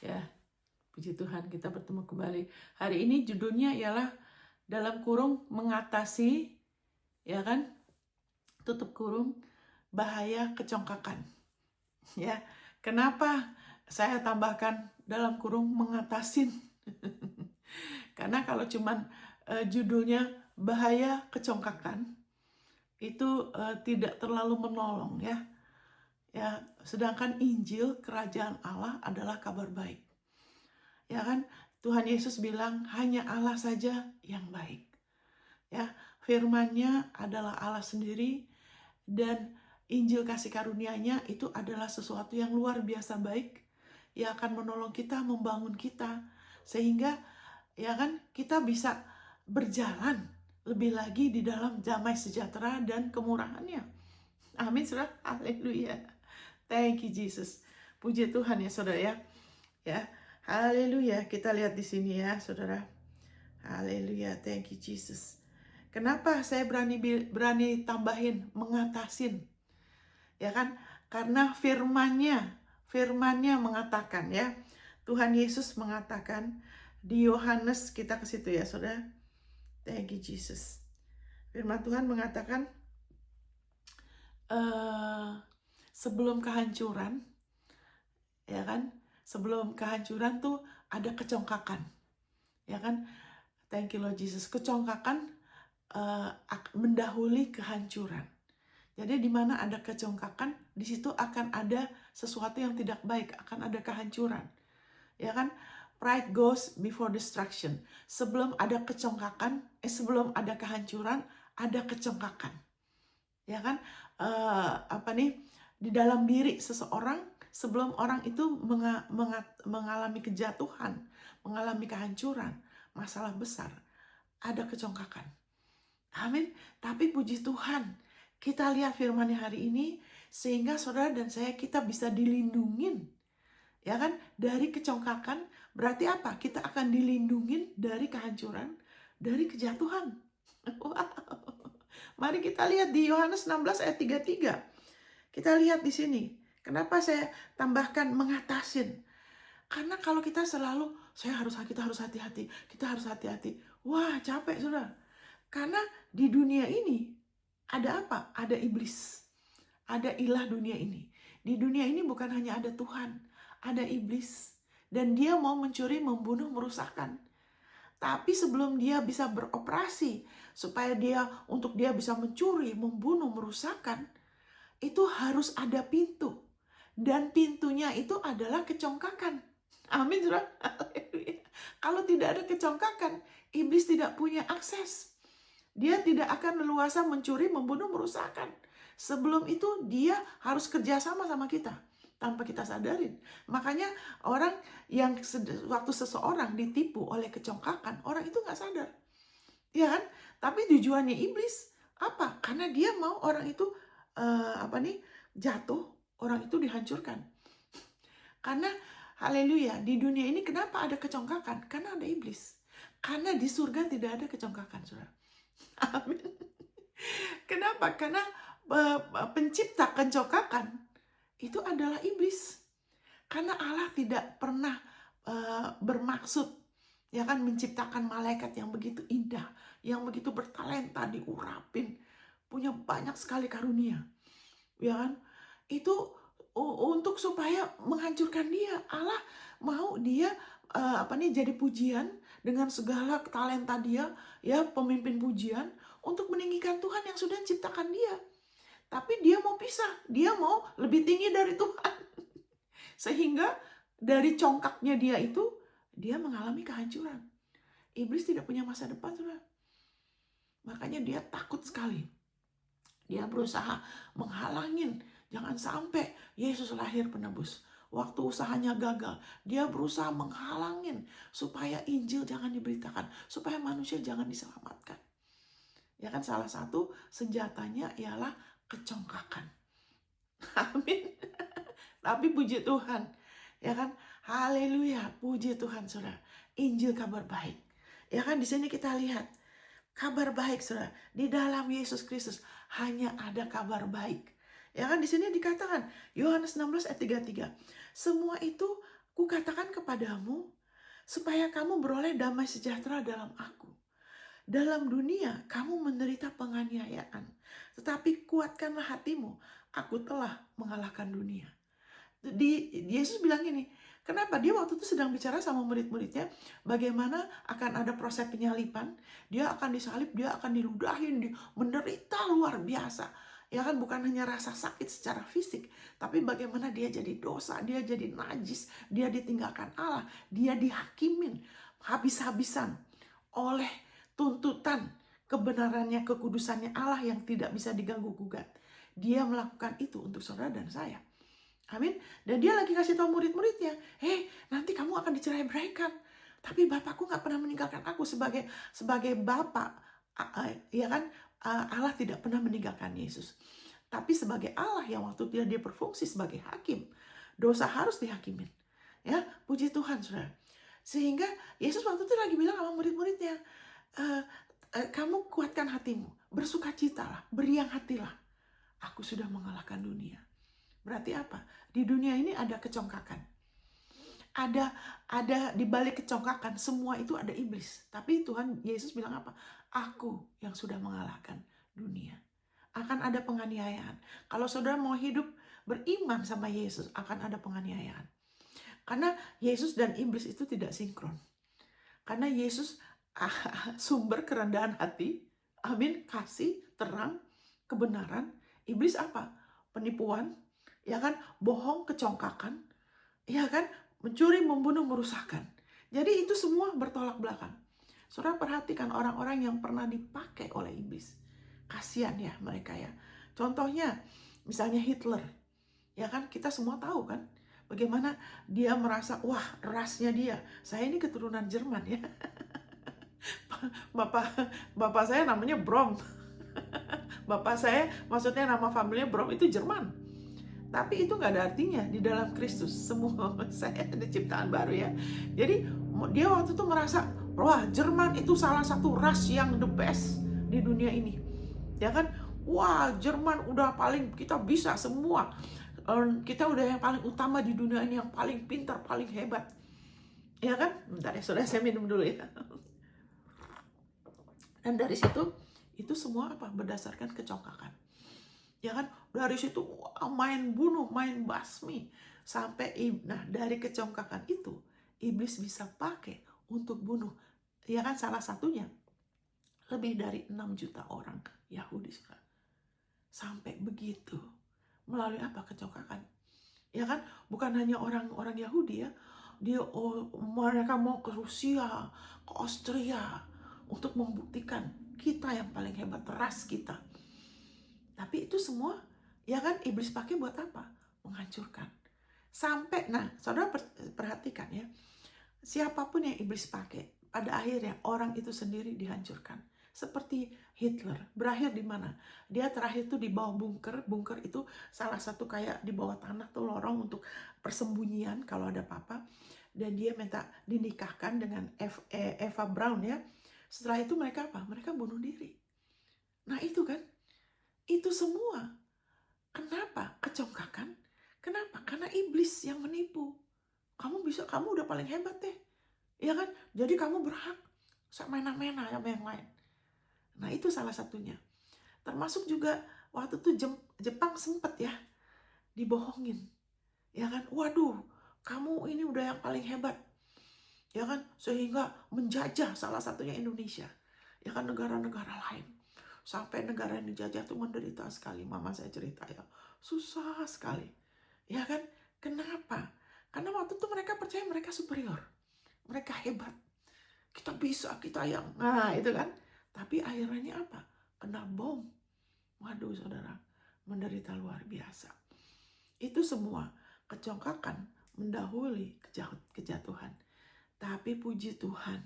Ya, puji Tuhan kita bertemu kembali. Hari ini judulnya ialah dalam kurung mengatasi, ya kan? Tutup kurung, bahaya kecongkakan. Ya, kenapa saya tambahkan dalam kurung mengatasin? Karena kalau cuman judulnya bahaya kecongkakan, itu tidak terlalu menolong ya. Ya, sedangkan Injil Kerajaan Allah adalah kabar baik. Ya kan? Tuhan Yesus bilang hanya Allah saja yang baik. Ya, firman-Nya adalah Allah sendiri dan Injil kasih karunia-Nya itu adalah sesuatu yang luar biasa baik yang akan menolong kita, membangun kita sehingga ya kan kita bisa berjalan lebih lagi di dalam damai sejahtera dan kemurahan-Nya. Amin, saudara. Haleluya. Thank you, Jesus. Puji Tuhan ya, saudara ya. Ya, haleluya. Kita lihat di sini ya, saudara. Haleluya. Thank you, Jesus. Kenapa saya berani tambahin mengatasin? Ya kan? Karena firman-Nya mengatakan ya. Tuhan Yesus mengatakan di Yohanes, kita ke situ ya, saudara. Thank you, Jesus. Firman Tuhan mengatakan sebelum kehancuran, ya kan? Sebelum kehancuran tuh ada kecongkakan, ya kan? Thank you Lord Jesus. Kecongkakan mendahului kehancuran. Jadi di mana ada kecongkakan, di situ akan ada sesuatu yang tidak baik, akan ada kehancuran. Ya kan? Pride goes before destruction. Sebelum ada kecongkakan, sebelum ada kehancuran, ada kecongkakan. Ya kan? Di dalam diri seseorang sebelum orang itu mengalami kejatuhan, mengalami kehancuran, masalah besar, ada kecongkakan. Amin. Tapi puji Tuhan, kita lihat firman-Nya hari ini sehingga saudara dan saya kita bisa dilindungin. Ya kan? Dari kecongkakan berarti apa? Kita akan dilindungin dari kehancuran, dari kejatuhan. Wow. Mari kita lihat di Yohanes 16 ayat 33. Kita lihat di sini. Kenapa saya tambahkan mengatasin? Karena kalau kita selalu kita harus hati-hati. Wah, capek saudara. Karena di dunia ini ada apa? Ada iblis. Ada ilah dunia ini. Di dunia ini bukan hanya ada Tuhan, ada iblis. Dan dia mau mencuri, membunuh, merusakkan. Tapi sebelum dia bisa beroperasi, supaya dia bisa mencuri, membunuh, merusakkan, itu harus ada pintu. Dan pintunya itu adalah kecongkakan. Amin, saudara. Kalau tidak ada kecongkakan, iblis tidak punya akses. Dia tidak akan leluasa mencuri, membunuh, merusakkan. Sebelum itu dia harus kerjasama sama kita tanpa kita sadarin. Makanya orang yang waktu seseorang ditipu oleh kecongkakan, orang itu nggak sadar. Ya kan? Tapi tujuannya iblis apa? Karena dia mau orang itu jatuh, orang itu dihancurkan. Karena haleluya, di dunia ini kenapa ada kecongkakan? Karena ada iblis. Karena di surga tidak ada kecongkakan, saudara. Amin. Kenapa? Karena pencipta kecongkakan itu adalah iblis. Karena Allah tidak pernah bermaksud ya kan menciptakan malaikat yang begitu indah, yang begitu bertalenta, diurapin, punya banyak sekali karunia. Ya kan? Itu untuk supaya menghancurkan dia. Allah mau dia jadi pujian dengan segala talenta dia, ya, pemimpin pujian untuk meninggikan Tuhan yang sudah menciptakan dia. Tapi dia mau pisah, dia mau lebih tinggi dari Tuhan. Sehingga dari congkaknya dia itu, dia mengalami kehancuran. Iblis tidak punya masa depan, saudara. Makanya dia takut sekali. Dia berusaha menghalangin, jangan sampai Yesus lahir penebus. Waktu usahanya gagal, dia berusaha menghalangin supaya Injil jangan diberitakan, supaya manusia jangan diselamatkan. Ya kan, salah satu senjatanya ialah kecongkakan. Amin. Tapi puji Tuhan, ya kan? Haleluya, puji Tuhan, saudara. Injil kabar baik. Ya kan, di sini kita lihat kabar baik, saudara. Di dalam Yesus Kristus hanya ada kabar baik. Ya kan, di sini dikatakan Yohanes 16 ayat 33. Semua itu Kukatakan kepadamu, supaya kamu beroleh damai sejahtera dalam aku. Dalam dunia kamu menderita penganiayaan, tetapi kuatkanlah hatimu, aku telah mengalahkan dunia. Yesus bilang ini, kenapa? Dia waktu itu sedang bicara sama murid-muridnya, bagaimana akan ada proses penyalipan, dia akan disalib, dia akan diludahin, menderita luar biasa. Ya kan, bukan hanya rasa sakit secara fisik, tapi bagaimana dia jadi dosa, dia jadi najis, dia ditinggalkan Allah, dia dihakimin habis-habisan oleh tuntutan kebenarannya, kekudusannya Allah yang tidak bisa diganggu-gugat. Dia melakukan itu untuk saudara dan saya. Amin. Dan dia lagi kasih tahu murid-muridnya, nanti kamu akan dicerai-beraikan. Tapi Bapakku nggak pernah meninggalkan aku sebagai Bapak. Ya kan, Allah tidak pernah meninggalkan Yesus. Tapi sebagai Allah yang waktu dia berfungsi sebagai hakim, dosa harus dihakimin. Ya, puji Tuhan, saudara. Sehingga Yesus waktu itu lagi bilang sama murid-muridnya, kamu kuatkan hatimu, bersukacitalah, beriang hatilah. Aku sudah mengalahkan dunia. Berarti apa? Di dunia ini ada kecongkakan. Ada di balik kecongkakan, semua itu ada iblis. Tapi Tuhan Yesus bilang apa? Aku yang sudah mengalahkan dunia. Akan ada penganiayaan. Kalau saudara mau hidup beriman sama Yesus, akan ada penganiayaan. Karena Yesus dan iblis itu tidak sinkron. Karena Yesus sumber kerendahan hati, amin, kasih, terang, kebenaran. Iblis apa? Penipuan, ya kan, bohong, kecongkakan, ya kan, mencuri, membunuh, merusakkan. Jadi itu semua bertolak belakang. Saudara perhatikan orang-orang yang pernah dipakai oleh iblis. Kasihan ya mereka ya. Contohnya misalnya Hitler. Ya kan, kita semua tahu kan bagaimana dia merasa, wah, rasnya dia. Saya ini keturunan Jerman ya. Bapak saya namanya Brom. Bapak saya, maksudnya nama familinya Brom itu Jerman. Tapi itu nggak ada artinya di dalam Kristus. Semua saya ada ciptaan baru ya. Jadi dia waktu itu merasa, wah, Jerman itu salah satu ras yang the best di dunia ini. Ya kan? Wah, Jerman udah paling, kita bisa semua. Kita udah yang paling utama di dunia ini, yang paling pintar, paling hebat. Ya kan? Bentar ya, saudara, saya minum dulu ya. Dan dari situ, itu semua apa? Berdasarkan kecongkakan. Ya kan, dari situ main bunuh, main basmi, sampai dari kecongkakan itu iblis bisa pakai untuk bunuh. Ya kan, salah satunya lebih dari 6 juta orang Yahudi, sampai begitu melalui apa? Kecongkakan. Ya kan, bukan hanya orang-orang Yahudi ya, mereka mau ke Rusia, ke Austria untuk membuktikan kita yang paling hebat, ras kita. Tapi itu semua, ya kan, iblis pakai buat apa? Menghancurkan. Sampai, saudara perhatikan ya, siapapun yang iblis pakai, pada akhirnya orang itu sendiri dihancurkan. Seperti Hitler, berakhir di mana? Dia terakhir tuh di bawah bunker. Bunker itu salah satu kayak di bawah tanah tuh lorong untuk persembunyian kalau ada apa-apa. Dan dia minta dinikahkan dengan Eva Braun ya. Setelah itu mereka apa? Mereka bunuh diri. Nah itu kan, itu semua. Kenapa? Kecongkakan. Kenapa? Karena iblis yang menipu. Kamu udah paling hebat deh. Ya kan? Jadi kamu berhak mena-mena sama yang lain. Nah itu salah satunya. Termasuk juga waktu itu Jepang sempat ya dibohongin. Ya kan? Waduh, kamu ini udah yang paling hebat. Ya kan? Sehingga menjajah salah satunya Indonesia. Ya kan, negara-negara lain. Sampai negara yang dijajah tuh menderita sekali. Mama saya cerita ya. Susah sekali. Ya kan? Kenapa? Karena waktu itu mereka percaya mereka superior. Mereka hebat. Kita bisa, kita yang. Nah itu kan. Tapi akhirnya apa? Kena bom. Waduh saudara, menderita luar biasa. Itu semua kecongkakan mendahului kejatuhan. Tapi puji Tuhan,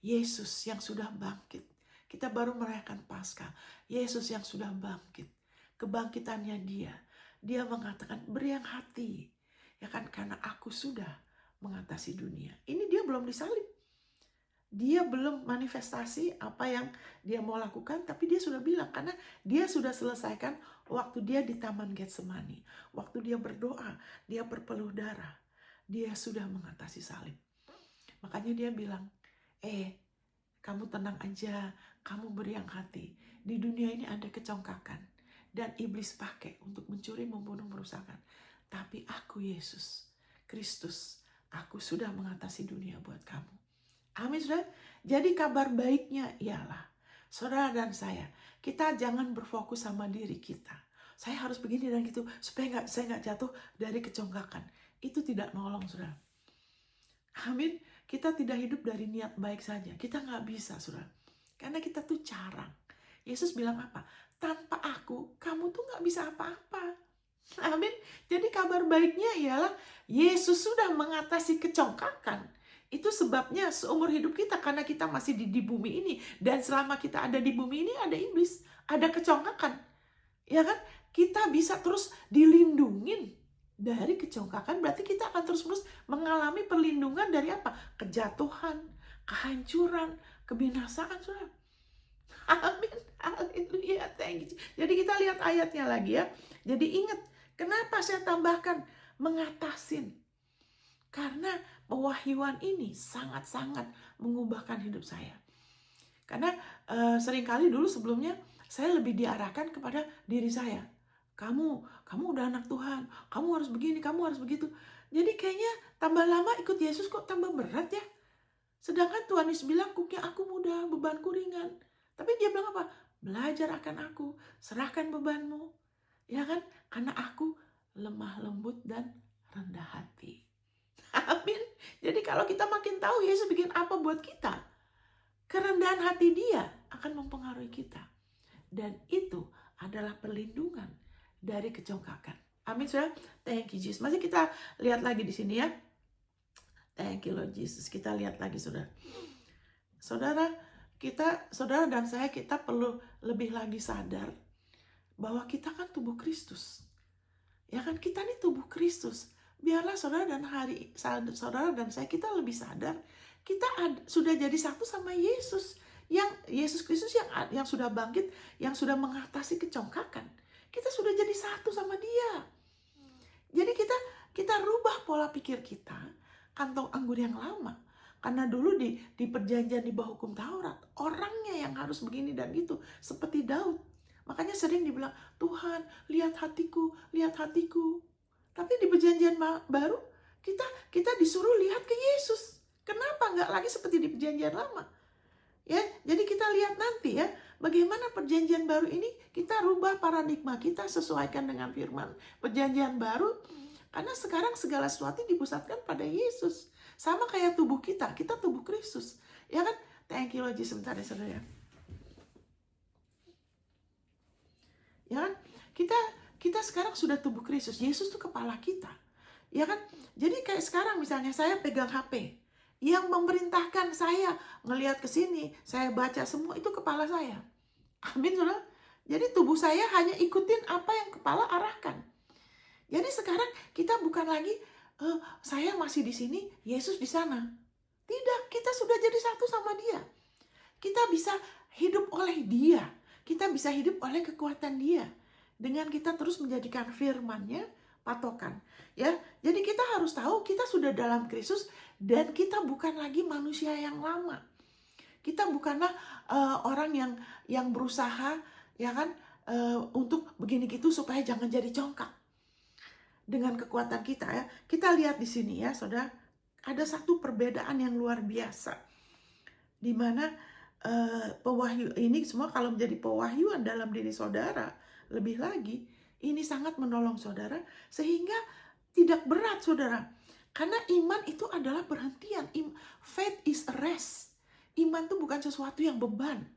Yesus yang sudah bangkit. Kita baru merayakan Paskah. Yesus yang sudah bangkit. Kebangkitannya dia mengatakan, beriang hati. Ya kan, karena aku sudah mengatasi dunia. Ini dia belum disalib. Dia belum manifestasi apa yang dia mau lakukan, tapi dia sudah bilang, karena dia sudah selesaikan waktu dia di Taman Getsemani. Waktu dia berdoa, dia berpeluh darah. dia sudah mengatasi salib. Makanya dia bilang, kamu tenang aja, kamu beriang hati. Di dunia ini ada kecongkakan. Dan iblis pakai untuk mencuri, membunuh, merusakkan. Tapi aku Yesus, Kristus, aku sudah mengatasi dunia buat kamu. Amin, saudara. Jadi kabar baiknya ialah, saudara dan saya, kita jangan berfokus sama diri kita. Saya harus begini dan gitu, supaya saya nggak jatuh dari kecongkakan. Itu tidak nolong, saudara. Amin. Kita tidak hidup dari niat baik saja. Kita nggak bisa, saudara. Karena kita tuh carang. Yesus bilang apa? Tanpa aku, kamu tuh nggak bisa apa-apa. Amin. Jadi kabar baiknya ialah Yesus sudah mengatasi kecongkakan. Itu sebabnya seumur hidup kita, karena kita masih di bumi ini. Dan selama kita ada di bumi ini, ada iblis, ada kecongkakan. Ya kan? Kita bisa terus dilindungin dari kecongkakan. Berarti kita akan terus-terus mengalami perlindungan dari apa? Kejatuhan, kehancuran, kebinasaan, saudara. Amin. Haleluya. Thank you. Jadi kita lihat ayatnya lagi ya. Jadi ingat, kenapa saya tambahkan mengatasin? Karena pewahyuan ini sangat-sangat mengubahkan hidup saya. Karena seringkali dulu sebelumnya saya lebih diarahkan kepada diri saya. Kamu udah anak Tuhan, kamu harus begini, kamu harus begitu. Jadi kayaknya tambah lama ikut Yesus kok tambah berat ya. Sedangkan Tuhan Yesus bilang, "Kuknya aku mudah, bebanku ringan." Tapi dia bilang apa? Belajar akan aku, serahkan bebanmu. Ya kan? Karena aku lemah lembut dan rendah hati. Amin. Jadi kalau kita makin tahu Yesus bikin apa buat kita, kerendahan hati dia akan mempengaruhi kita. Dan itu adalah perlindungan dari kecongkakan. Amin, saudara. Thank you, Jesus. Masih kita lihat lagi di sini ya. Thank you, Lord Jesus. Kita lihat lagi, saudara. Saudara dan saya, kita perlu lebih lagi sadar bahwa kita kan tubuh Kristus. Ya kan, kita ini tubuh Kristus. Biarlah saudara dan saya, kita lebih sadar. Kita sudah jadi satu sama Yesus. Yang Yesus Kristus yang sudah bangkit, yang sudah mengatasi kecongkakan. Kita sudah jadi satu sama dia. Jadi kita rubah pola pikir kita, kantong anggur yang lama. Karena dulu di perjanjian di bawah hukum Taurat, orangnya yang harus begini dan gitu, seperti Daud. Makanya sering dibilang, Tuhan, lihat hatiku, lihat hatiku. Tapi di perjanjian baru, kita disuruh lihat ke Yesus. Kenapa nggak lagi seperti di perjanjian lama? Ya, jadi kita lihat nanti ya, bagaimana perjanjian baru ini kita rubah paradigma kita, sesuaikan dengan firman perjanjian baru. Karena sekarang segala sesuatu dipusatkan pada Yesus. Sama kayak tubuh kita tubuh Kristus. Ya kan? Thank you, Lord. Sebentar ya, saudara. Ya kan? Kita sekarang sudah tubuh Kristus. Yesus itu kepala kita. Ya kan? Jadi kayak sekarang misalnya saya pegang HP. Yang memerintahkan saya ngelihat ke sini, saya baca semua, itu kepala saya. Amin, saudara. Jadi tubuh saya hanya ikutin apa yang kepala arahkan. Jadi sekarang kita bukan lagi saya masih di sini, Yesus di sana. Tidak, kita sudah jadi satu sama dia. Kita bisa hidup oleh dia. Kita bisa hidup oleh kekuatan dia. Dengan kita terus menjadikan firman-Nya patokan. Ya, jadi kita harus tahu kita sudah dalam Kristus dan kita bukan lagi manusia yang lama. Kita bukanlah orang yang berusaha ya kan untuk begini gitu supaya jangan jadi congkak. Dengan kekuatan kita ya. Kita lihat di sini ya, saudara, ada satu perbedaan yang luar biasa. Di mana pewahyu ini semua kalau menjadi pewahyuan dalam diri saudara, lebih lagi ini sangat menolong saudara sehingga tidak berat, saudara. Karena iman itu adalah berhentian. Faith is a rest. Iman itu bukan sesuatu yang beban.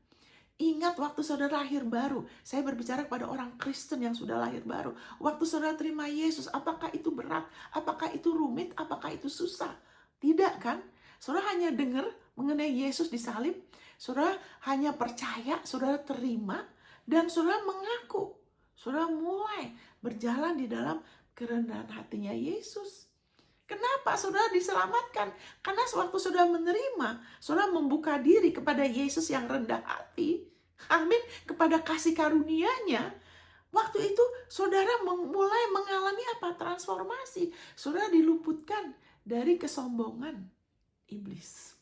Ingat waktu saudara lahir baru, saya berbicara kepada orang Kristen yang sudah lahir baru. Waktu saudara terima Yesus, apakah itu berat? Apakah itu rumit? Apakah itu susah? Tidak kan? Saudara hanya dengar mengenai Yesus disalib, saudara hanya percaya, saudara terima, dan saudara mengaku. Saudara mulai berjalan di dalam kerendahan hatinya Yesus. Kenapa saudara diselamatkan? Karena sewaktu saudara menerima, saudara membuka diri kepada Yesus yang rendah hati, amin, kepada kasih karunia-Nya. Waktu itu saudara mulai mengalami apa? Transformasi. Saudara diluputkan dari kesombongan iblis.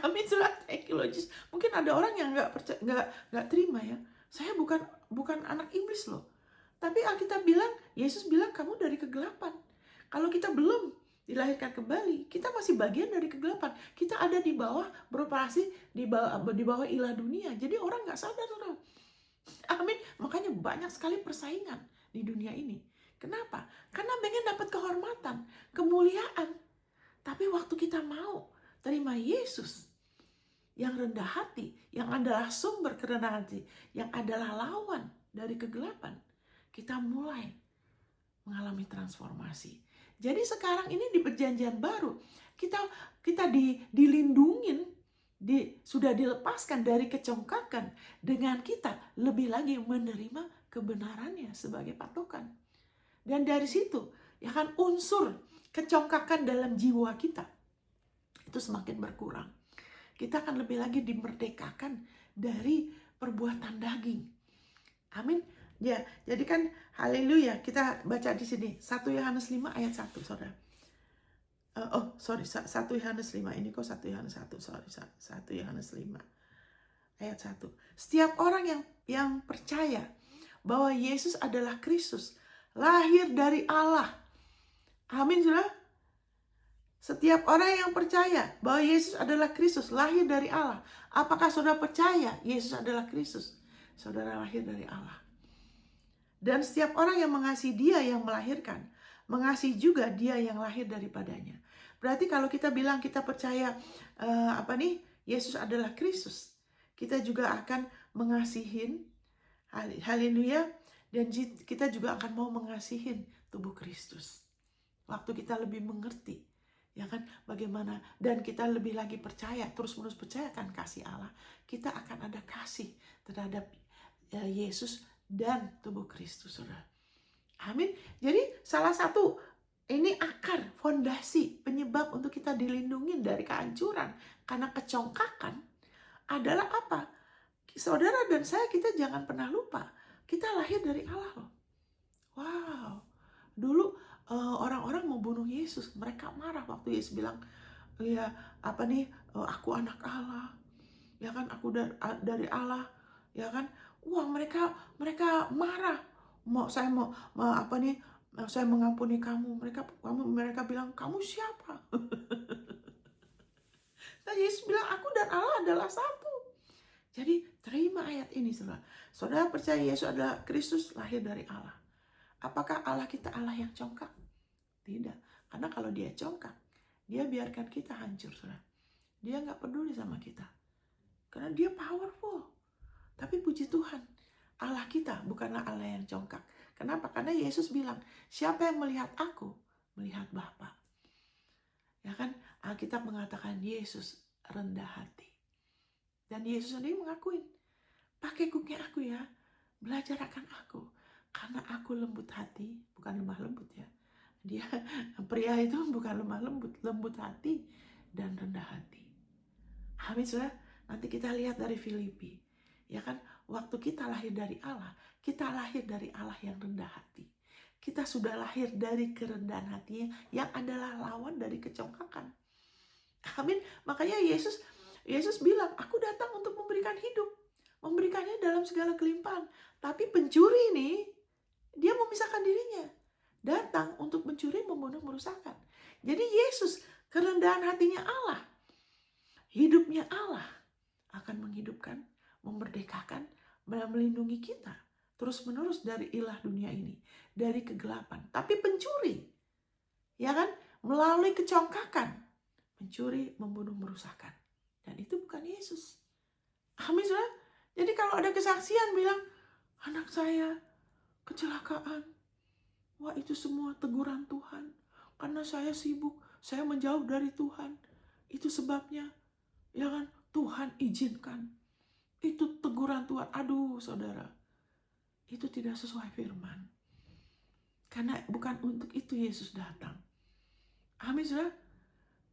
Amin, saudara. Thank you, Lord Jesus. Mungkin ada orang yang nggak terima ya. Saya bukan anak iblis loh. Tapi Alkitab bilang, Yesus bilang kamu dari kegelapan. Kalau kita belum dilahirkan kembali, kita masih bagian dari kegelapan. Kita ada di bawah, beroperasi di bawah ilah dunia. Jadi orang nggak sadar, saudara. Amin. Makanya banyak sekali persaingan di dunia ini. Kenapa? Karena pengen dapat kehormatan, kemuliaan. Tapi waktu kita mau terima Yesus yang rendah hati, yang adalah sumber kerendahan hati, yang adalah lawan dari kegelapan, kita mulai mengalami transformasi. Jadi sekarang ini di perjanjian baru, kita dilindungin, sudah dilepaskan dari kecongkakan, dengan kita lebih lagi menerima kebenarannya sebagai patokan. Dan dari situ, ya kan, unsur kecongkakan dalam jiwa kita itu semakin berkurang. Kita akan lebih lagi dimerdekakan dari perbuatan daging. Amin. Ya, jadi kan haleluya, kita baca di sini 1 Yohanes 5 ayat 1, Saudara. 1 Yohanes 5, ini kok 1 Yohanes 1, 1 Yohanes 5 ayat 1. Setiap orang yang percaya bahwa Yesus adalah Kristus, lahir dari Allah. Amin, Saudara. Setiap orang yang percaya bahwa Yesus adalah Kristus, lahir dari Allah. Apakah saudara percaya Yesus adalah Kristus? Saudara lahir dari Allah. Dan setiap orang yang mengasihi Dia yang melahirkan, mengasihi juga Dia yang lahir daripadanya. Berarti kalau kita bilang kita percaya Yesus adalah Kristus, kita juga akan mengasihin, haleluya, dan kita juga akan mau mengasihin tubuh Kristus. Waktu kita lebih mengerti, ya kan, bagaimana, dan kita lebih lagi percaya, terus-menerus percaya akan kasih Allah, kita akan ada kasih terhadap Yesus dan tubuh Kristus, saudara. Amin. Jadi salah satu ini akar, fondasi, penyebab untuk kita dilindungi dari kehancuran karena kecongkakan adalah apa? Saudara dan saya, kita jangan pernah lupa, kita lahir dari Allah loh. Wow. Dulu orang-orang mau bunuh Yesus, mereka marah waktu Yesus bilang, ya aku anak Allah, ya kan, aku dari Allah, ya kan. Wah, mereka marah. Saya mengampuni kamu. Mereka bilang, kamu siapa? Nah, Yesus bilang, aku dan Allah adalah satu. Jadi terima ayat ini, saudara. Saudara percaya Yesus adalah Kristus, lahir dari Allah. Apakah Allah kita Allah yang congkak? Tidak. Karena kalau Dia congkak, Dia biarkan kita hancur, saudara. Dia nggak peduli sama kita. Karena Dia powerful. Tapi puji Tuhan, Allah kita bukanlah Allah yang congkak. Kenapa? Karena Yesus bilang, siapa yang melihat aku, melihat Bapa. Ya kan? Alkitab mengatakan Yesus rendah hati. Dan Yesus sendiri mengakuin, pakai kuknya aku ya, belajar akan aku. Karena aku lembut hati, bukan lemah lembut ya. Dia, pria itu bukan lemah lembut, lembut hati dan rendah hati. Amin, saudara. Nanti kita lihat dari Filipi. Ya kan, waktu kita lahir dari Allah, kita lahir dari Allah yang rendah hati. Kita sudah lahir dari kerendahan hatinya yang adalah lawan dari kecongkakan. Amin. Makanya Yesus bilang, aku datang untuk memberikan hidup. Memberikannya dalam segala kelimpahan. Tapi pencuri ini, dia memisahkan dirinya. Datang untuk mencuri, membunuh, merusakkan. Jadi Yesus, kerendahan hatinya Allah, hidupnya Allah, akan menghidupkan, memerdekakan, melindungi kita terus-menerus dari ilah dunia ini, dari kegelapan. Tapi pencuri, ya kan, melalui kecongkakan, mencuri, membunuh, merusakkan. Dan itu bukan Yesus. Amin, saudara. Jadi kalau ada kesaksian bilang, anak saya kecelakaan, wah, itu semua teguran Tuhan. Karena saya sibuk, saya menjauh dari Tuhan. Itu sebabnya, ya kan, Tuhan izinkan. Itu teguran Tuhan. Aduh, saudara, itu tidak sesuai firman. Karena bukan untuk itu Yesus datang. Amin, saudara.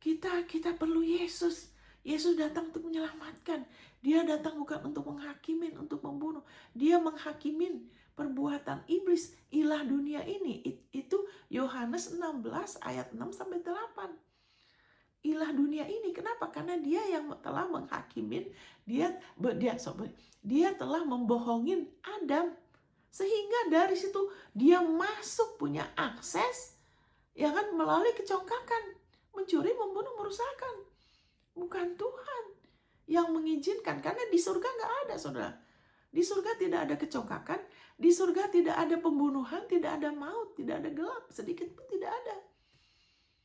Kita perlu Yesus. Yesus datang untuk menyelamatkan. Dia datang bukan untuk menghakimin, untuk membunuh. Dia menghakimin, perbuatan iblis, ilah dunia ini. Itu Yohanes 16 ayat 6 sampai 8. Ilah dunia ini, kenapa? Karena dia yang telah menghakimin, dia telah membohongin Adam. Sehingga dari situ dia masuk, punya akses, ya kan, melalui kecongkakan, mencuri, membunuh, merusakkan. Bukan Tuhan yang mengizinkan, karena di surga nggak ada, saudara. Di surga tidak ada kecongkakan, di surga tidak ada pembunuhan, tidak ada maut, tidak ada gelap, sedikit pun tidak ada.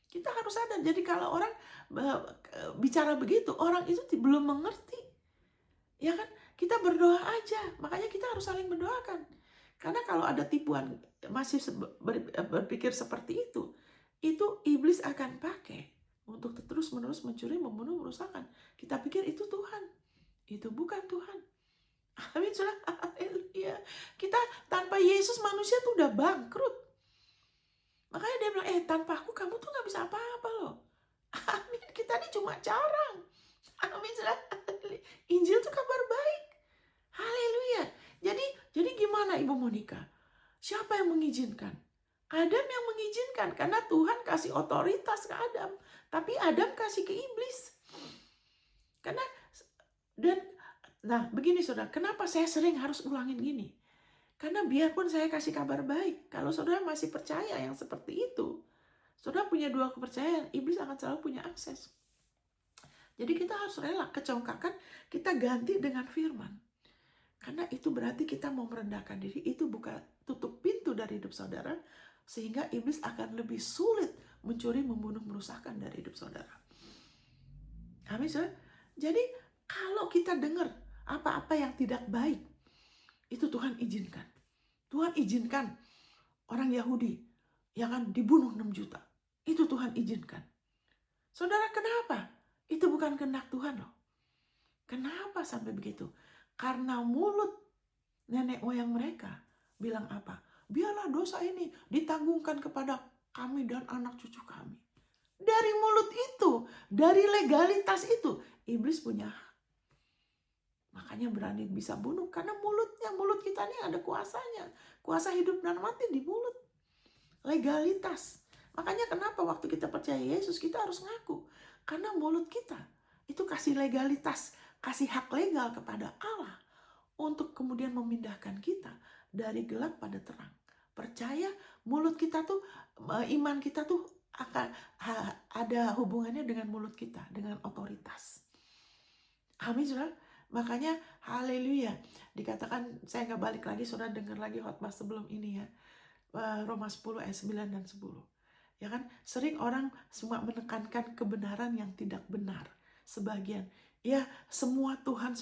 Kita harus sadar. Jadi kalau orang bicara begitu, orang itu belum mengerti. Ya kan? Kita berdoa aja. Makanya kita harus saling mendoakan. Karena kalau ada tipuan, masih berpikir seperti itu iblis akan pakai untuk terus-menerus mencuri, membunuh, merusakkan. Kita pikir itu Tuhan. Itu bukan Tuhan. Amin, saudara. Haleluya. Kita tanpa Yesus, manusia tuh udah bangkrut. Makanya dia bilang, tanpa aku kamu tuh gak bisa apa-apa loh. Amin, kita ini cuma carang. Amin, saudara. Injil tuh kabar baik. Haleluya. Jadi gimana Ibu Monica? Siapa yang mengizinkan? Adam yang mengizinkan, karena Tuhan kasih otoritas ke Adam. Tapi Adam kasih ke iblis. Nah begini saudara, kenapa saya sering harus ulangin gini? Karena biarpun saya kasih kabar baik, kalau saudara masih percaya yang seperti itu, saudara punya dua kepercayaan, iblis akan selalu punya akses. Jadi kita harus rela kecongkakan, kita ganti dengan firman. Karena itu berarti kita mau merendahkan diri, itu bukan tutup pintu dari hidup saudara, sehingga iblis akan lebih sulit mencuri, membunuh, merusakkan dari hidup saudara. Amin, saudara? Jadi kalau kita dengar apa-apa yang tidak baik, itu Tuhan izinkan. Tuhan izinkan orang Yahudi yang kan dibunuh 6 juta. Itu Tuhan izinkan. Saudara, kenapa? Itu bukan kehendak Tuhan loh. Kenapa sampai begitu? Karena mulut nenek moyang mereka bilang apa? Biarlah dosa ini ditanggungkan kepada kami dan anak cucu kami. Dari mulut itu, dari legalitas itu, iblis punya hak. Makanya berani bisa bunuh, karena mulut kita ini ada kuasanya. Kuasa hidup dan mati di mulut. Legalitas. Makanya kenapa waktu kita percaya Yesus, kita harus ngaku. Karena mulut kita itu kasih legalitas, kasih hak legal kepada Allah untuk kemudian memindahkan kita dari gelap pada terang. Percaya mulut kita tuh, iman kita tuh akan ada hubungannya dengan mulut kita, dengan otoritas. Amin, saudara. Makanya haleluya, dikatakan, saya nggak balik lagi, saudara dengar lagi khotbah sebelum ini ya, Roma 10 ayat 9 dan 10. Ya kan, sering orang semua menekankan kebenaran yang tidak benar. Sebagian, ya semua Tuhan,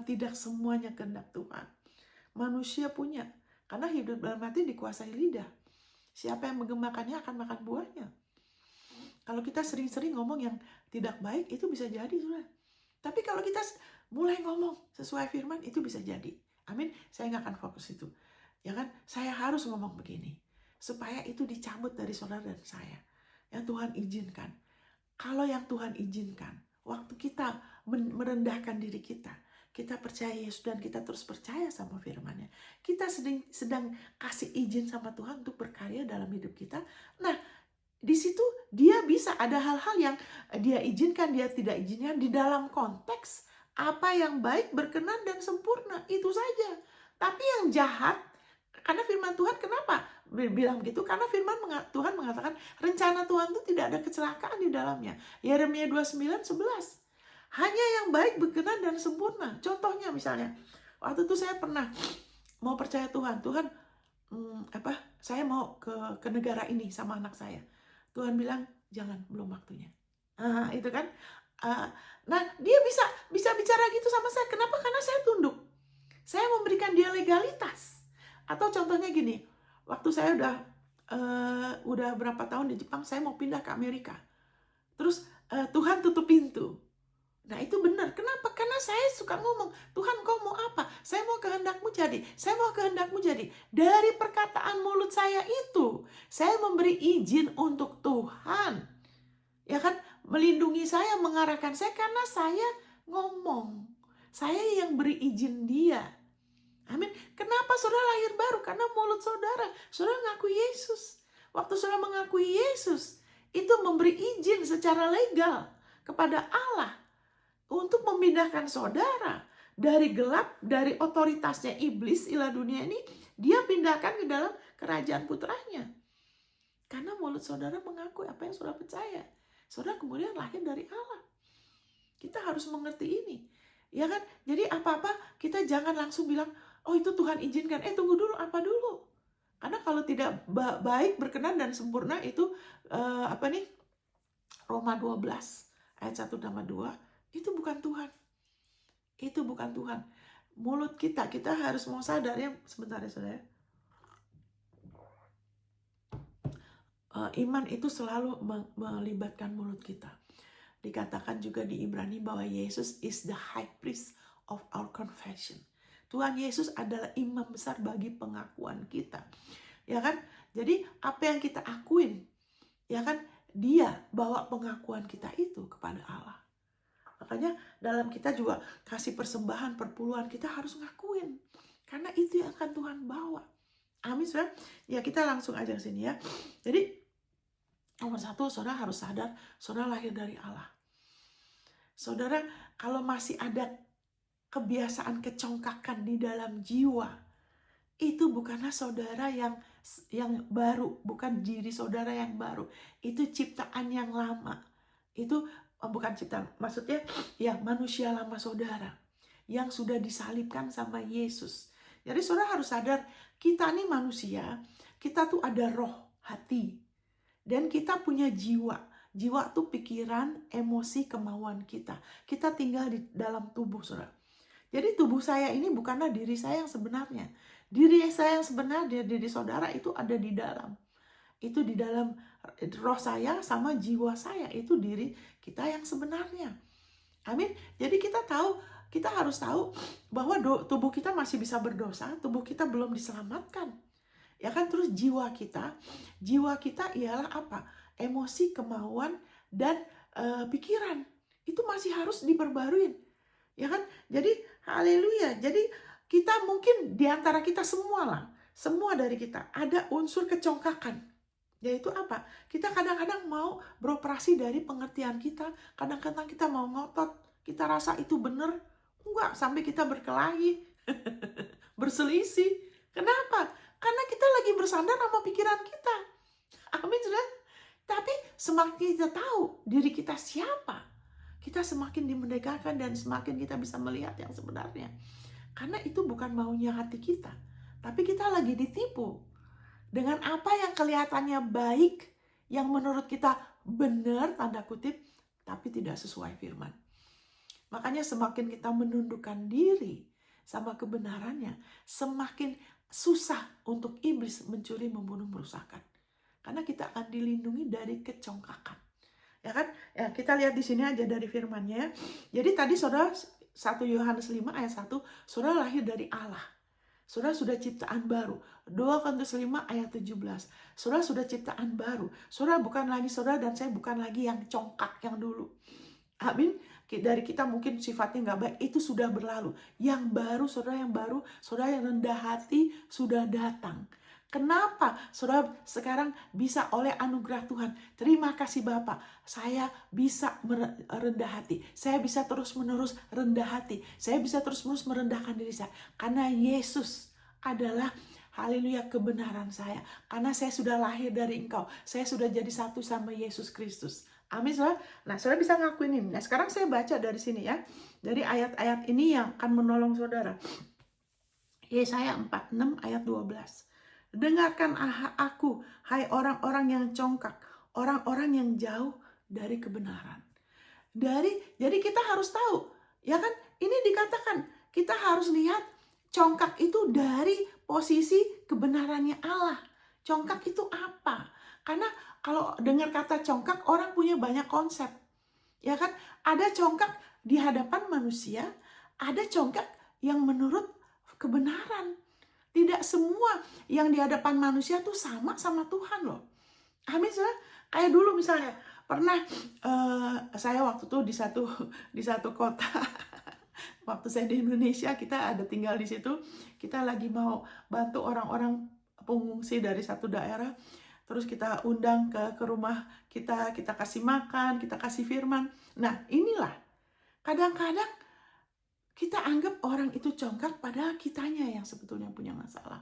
tidak semuanya kehendak Tuhan. Manusia punya, karena hidup dalam mati dikuasai lidah. Siapa yang menggemakannya akan makan buahnya. Kalau kita sering-sering ngomong yang tidak baik, itu bisa jadi, saudara. Tapi kalau kita mulai ngomong sesuai firman, itu bisa jadi. Amin. Saya nggak akan fokus itu. Ya kan? Saya harus ngomong begini. Supaya itu dicabut dari saudara dan saya. Yang Tuhan izinkan. Kalau yang Tuhan izinkan, waktu kita merendahkan diri kita percaya Yesus dan kita terus percaya sama firman-Nya. Kita sedang kasih izin sama Tuhan untuk berkarya dalam hidup kita. Nah, di situ dia bisa ada hal-hal yang dia izinkan, dia tidak izinkan di dalam konteks apa yang baik, berkenan, dan sempurna. Itu saja. Tapi yang jahat, karena firman Tuhan kenapa bilang begitu? Karena firman Tuhan mengatakan rencana Tuhan itu tidak ada kecelakaan di dalamnya. Yeremia 29:11. Hanya yang baik, berkenan, dan sempurna. Contohnya misalnya, waktu itu saya pernah mau percaya Tuhan. Tuhan, saya mau ke negara ini sama anak saya. Tuhan bilang, jangan, belum waktunya. Itu kan. Nah, dia bisa bicara gitu sama saya. Kenapa? Karena saya tunduk. Saya memberikan dia legalitas. Atau contohnya gini, waktu saya udah berapa tahun di Jepang, saya mau pindah ke Amerika. Terus Tuhan tutup pintu. Nah itu benar. Kenapa? Karena saya suka ngomong, Tuhan kau mau apa? Saya mau kehendakmu jadi. Saya mau kehendakmu jadi. Dari perkataan mulut saya itu, saya memberi izin untuk Tuhan. Ya kan? Melindungi saya, mengarahkan saya, karena saya ngomong. Saya yang beri izin dia. Amin. Kenapa saudara lahir baru? Karena mulut saudara mengakui Yesus. Waktu saudara mengakui Yesus, itu memberi izin secara legal kepada Allah untuk memindahkan saudara dari gelap, dari otoritasnya iblis ilah dunia ini, dia pindahkan ke dalam kerajaan putranya. Karena mulut saudara mengakui apa yang saudara percaya. Saudara kemudian lahir dari Allah. Kita harus mengerti ini. Ya kan? Jadi apa-apa kita jangan langsung bilang, oh itu Tuhan izinkan. Tunggu dulu, apa dulu? Karena kalau tidak baik, berkenan, dan sempurna itu Roma 12 ayat 1 sama 2, itu bukan Tuhan. Itu bukan Tuhan. Mulut kita harus mau sadar ya. Sebentar ya saudara. Iman itu selalu melibatkan mulut kita. Dikatakan juga di Ibrani bahwa Yesus is the high priest of our confession. Tuhan Yesus adalah imam besar bagi pengakuan kita. Ya kan? Jadi apa yang kita akuin, ya kan? Dia bawa pengakuan kita itu kepada Allah. Makanya dalam kita juga kasih persembahan, perpuluhan, kita harus ngakuin. Karena itu yang akan Tuhan bawa. Amin, saudara. Ya kita langsung aja ke sini ya. Jadi nomor satu, saudara harus sadar, saudara lahir dari Allah. Saudara, kalau masih ada kebiasaan kecongkakan di dalam jiwa, itu bukanlah saudara yang baru, bukan diri saudara yang baru. Itu ciptaan yang lama. Itu bukan ciptaan, maksudnya ya manusia lama saudara yang sudah disalibkan sama Yesus. Jadi saudara harus sadar, kita nih manusia, kita tuh ada roh, hati, dan kita punya jiwa. Jiwa tuh pikiran, emosi, kemauan kita. Kita tinggal di dalam tubuh saudara. Jadi tubuh saya ini bukanlah diri saya yang sebenarnya. Diri saya yang sebenarnya, diri saudara itu ada di dalam. Itu di dalam roh saya sama jiwa saya, itu diri kita yang sebenarnya. Amin. Jadi kita harus tahu bahwa tubuh kita masih bisa berdosa, tubuh kita belum diselamatkan. Ya kan, terus jiwa kita ialah apa? Emosi, kemauan, dan pikiran. Itu masih harus diperbaruin. Ya kan? Jadi haleluya. Jadi kita mungkin diantara kita semua dari kita ada unsur kecongkakan. Yaitu apa? Kita kadang-kadang mau beroperasi dari pengertian kita. Kadang-kadang kita mau ngotot. Kita rasa itu benar. Enggak, sampai kita berkelahi. Berselisih. Kenapa? Karena kita lagi bersandar sama pikiran kita. Amin, saudara. Tapi semakin kita tahu diri kita siapa, kita semakin dimerdekakan dan semakin kita bisa melihat yang sebenarnya. Karena itu bukan maunya hati kita. Tapi kita lagi ditipu dengan apa yang kelihatannya baik, yang menurut kita benar, tanda kutip, tapi tidak sesuai firman. Makanya semakin kita menundukkan diri sama kebenarannya, semakin susah untuk iblis mencuri, membunuh, merusakkan. Karena kita akan dilindungi dari kecongkakan. Ya kan? Ya, kita lihat di sini aja dari firman-Nya ya. Jadi tadi saudara 1 Yohanes 5 ayat 1, saudara lahir dari Allah. Saudara sudah ciptaan baru. 2 Korintus 5 ayat 17. Saudara sudah ciptaan baru. Saudara bukan lagi saudara dan saya bukan lagi yang congkak yang dulu. Amin. Dari kita mungkin sifatnya nggak baik, itu sudah berlalu. Yang baru, saudara yang rendah hati sudah datang. Kenapa saudara sekarang bisa oleh anugerah Tuhan? Terima kasih Bapak, saya bisa rendah hati. Saya bisa terus-menerus rendah hati. Saya bisa terus-menerus merendahkan diri saya. Karena Yesus adalah, haleluya, kebenaran saya. Karena saya sudah lahir dari Engkau. Saya sudah jadi satu sama Yesus Kristus. Amin, saudara. Nah, saudara bisa ngakuin ini. Nah, sekarang saya baca dari sini ya. Dari ayat-ayat ini yang akan menolong saudara. Yesaya 46 ayat 12. Dengarkan aku, hai orang-orang yang congkak, orang-orang yang jauh dari kebenaran. Jadi kita harus tahu, ya kan? Ini dikatakan, kita harus lihat congkak itu dari posisi kebenarannya Allah. Congkak itu apa? Karena kalau dengar kata congkak, orang punya banyak konsep. Ya kan? Ada congkak di hadapan manusia, ada congkak yang menurut kebenaran. Tidak semua yang di hadapan manusia tuh sama Tuhan loh. Amin, saudara. Kayak dulu misalnya, pernah saya waktu itu di satu kota Waktu saya di Indonesia, kita ada tinggal di situ, kita lagi mau bantu orang-orang pengungsi dari satu daerah, terus kita undang ke rumah kita kasih makan, kita kasih firman. Nah, inilah kadang-kadang kita anggap orang itu congkak, padahal kitanya yang sebetulnya punya masalah.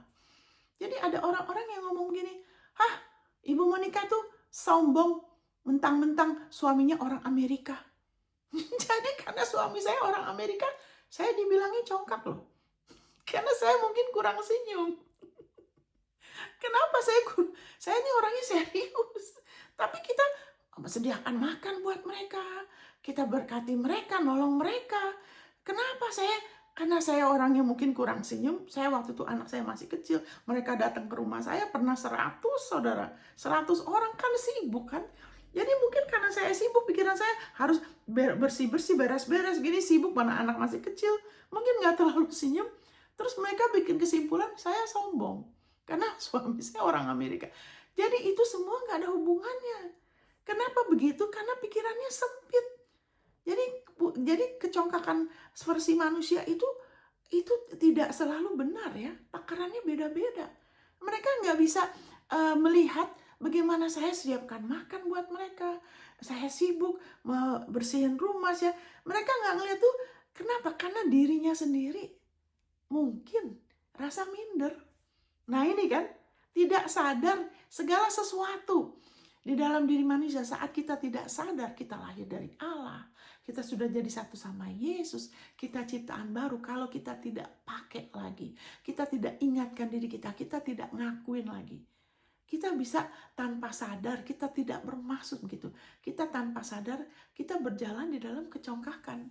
Jadi ada orang-orang yang ngomong gini, "Hah, Ibu Monica tuh sombong, mentang-mentang suaminya orang Amerika." Jadi karena suami saya orang Amerika, saya dibilangnya congkak loh. Karena saya mungkin kurang senyum. Kenapa saya ini orangnya serius. Tapi kita sediakan makan buat mereka. Kita berkati mereka, nolong mereka. Kenapa karena saya orangnya mungkin kurang senyum. Saya waktu itu anak saya masih kecil. Mereka datang ke rumah saya pernah 100 saudara. 100 orang kan sibuk kan. Jadi mungkin karena saya sibuk, pikiran saya harus bersih-bersih, beres-beres. Gini sibuk, mana anak masih kecil. Mungkin nggak terlalu senyum. Terus mereka bikin kesimpulan, saya sombong. Karena suami saya orang Amerika. Jadi itu semua nggak ada hubungannya. Kenapa begitu? Karena pikirannya sempit. Jadi kecongkakan versi manusia itu tidak selalu benar ya. Takarannya beda-beda. Mereka nggak bisa melihat bagaimana saya siapkan makan buat mereka. Saya sibuk bersihin rumah. Mereka nggak ngeliat tuh. Kenapa? Karena dirinya sendiri mungkin rasa minder. Nah ini kan, tidak sadar segala sesuatu di dalam diri manusia. Saat kita tidak sadar, kita lahir dari Allah. Kita sudah jadi satu sama Yesus. Kita ciptaan baru. Kalau kita tidak pakai lagi, kita tidak ingatkan diri kita tidak ngakuin lagi. Kita bisa tanpa sadar, kita tidak bermaksud gitu. Kita tanpa sadar, kita berjalan di dalam kecongkakan.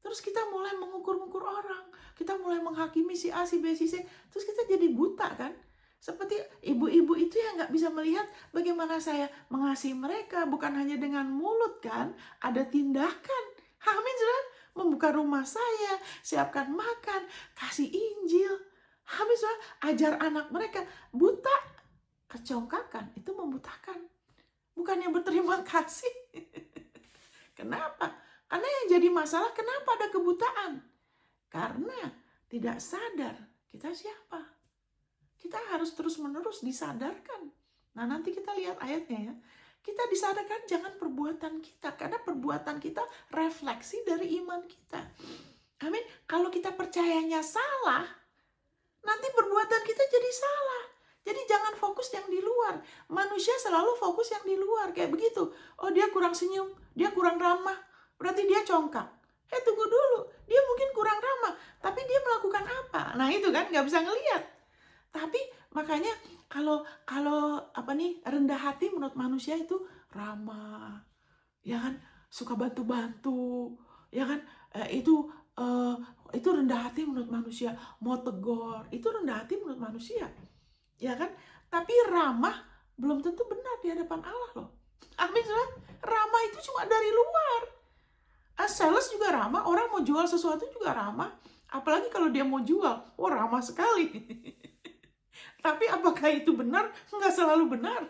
Terus kita mulai mengukur-ukur orang. Kita mulai menghakimi si A, si B, si C. Terus kita jadi buta kan. Seperti ibu-ibu itu yang gak bisa melihat bagaimana saya mengasihi mereka. Bukan hanya dengan mulut kan. Ada tindakan. Amin, saudara. Membuka rumah saya. Siapkan makan. Kasih Injil. Amin, saudara. Ajar anak mereka. Buta. Kecongkakan. Itu membutakan. Bukannya berterima kasih. Kenapa? Karena yang jadi masalah, kenapa ada kebutaan? Karena tidak sadar kita siapa. Kita harus terus-menerus disadarkan. Nah, nanti kita lihat ayatnya ya. Kita disadarkan jangan perbuatan kita. Karena perbuatan kita refleksi dari iman kita. Amin. Kalau kita percayanya salah, nanti perbuatan kita jadi salah. Jadi jangan fokus yang di luar. Manusia selalu fokus yang di luar. Kayak begitu. Oh, dia kurang senyum. Dia kurang ramah. Berarti dia congkak. Tunggu dulu. Dia mungkin kurang ramah. Tapi dia melakukan apa? Nah itu kan nggak bisa ngelihat. Tapi makanya kalau rendah hati menurut manusia itu ramah. Ya kan? Suka bantu-bantu. Ya kan? Itu rendah hati menurut manusia. Mau tegur. Itu rendah hati menurut manusia. Ya kan? Tapi ramah belum tentu benar di hadapan Allah loh. Amin. Ramah itu cuma dari luar. Sales juga ramah, orang mau jual sesuatu juga ramah. Apalagi kalau dia mau jual, ramah sekali. Tapi apakah itu benar? Nggak selalu benar.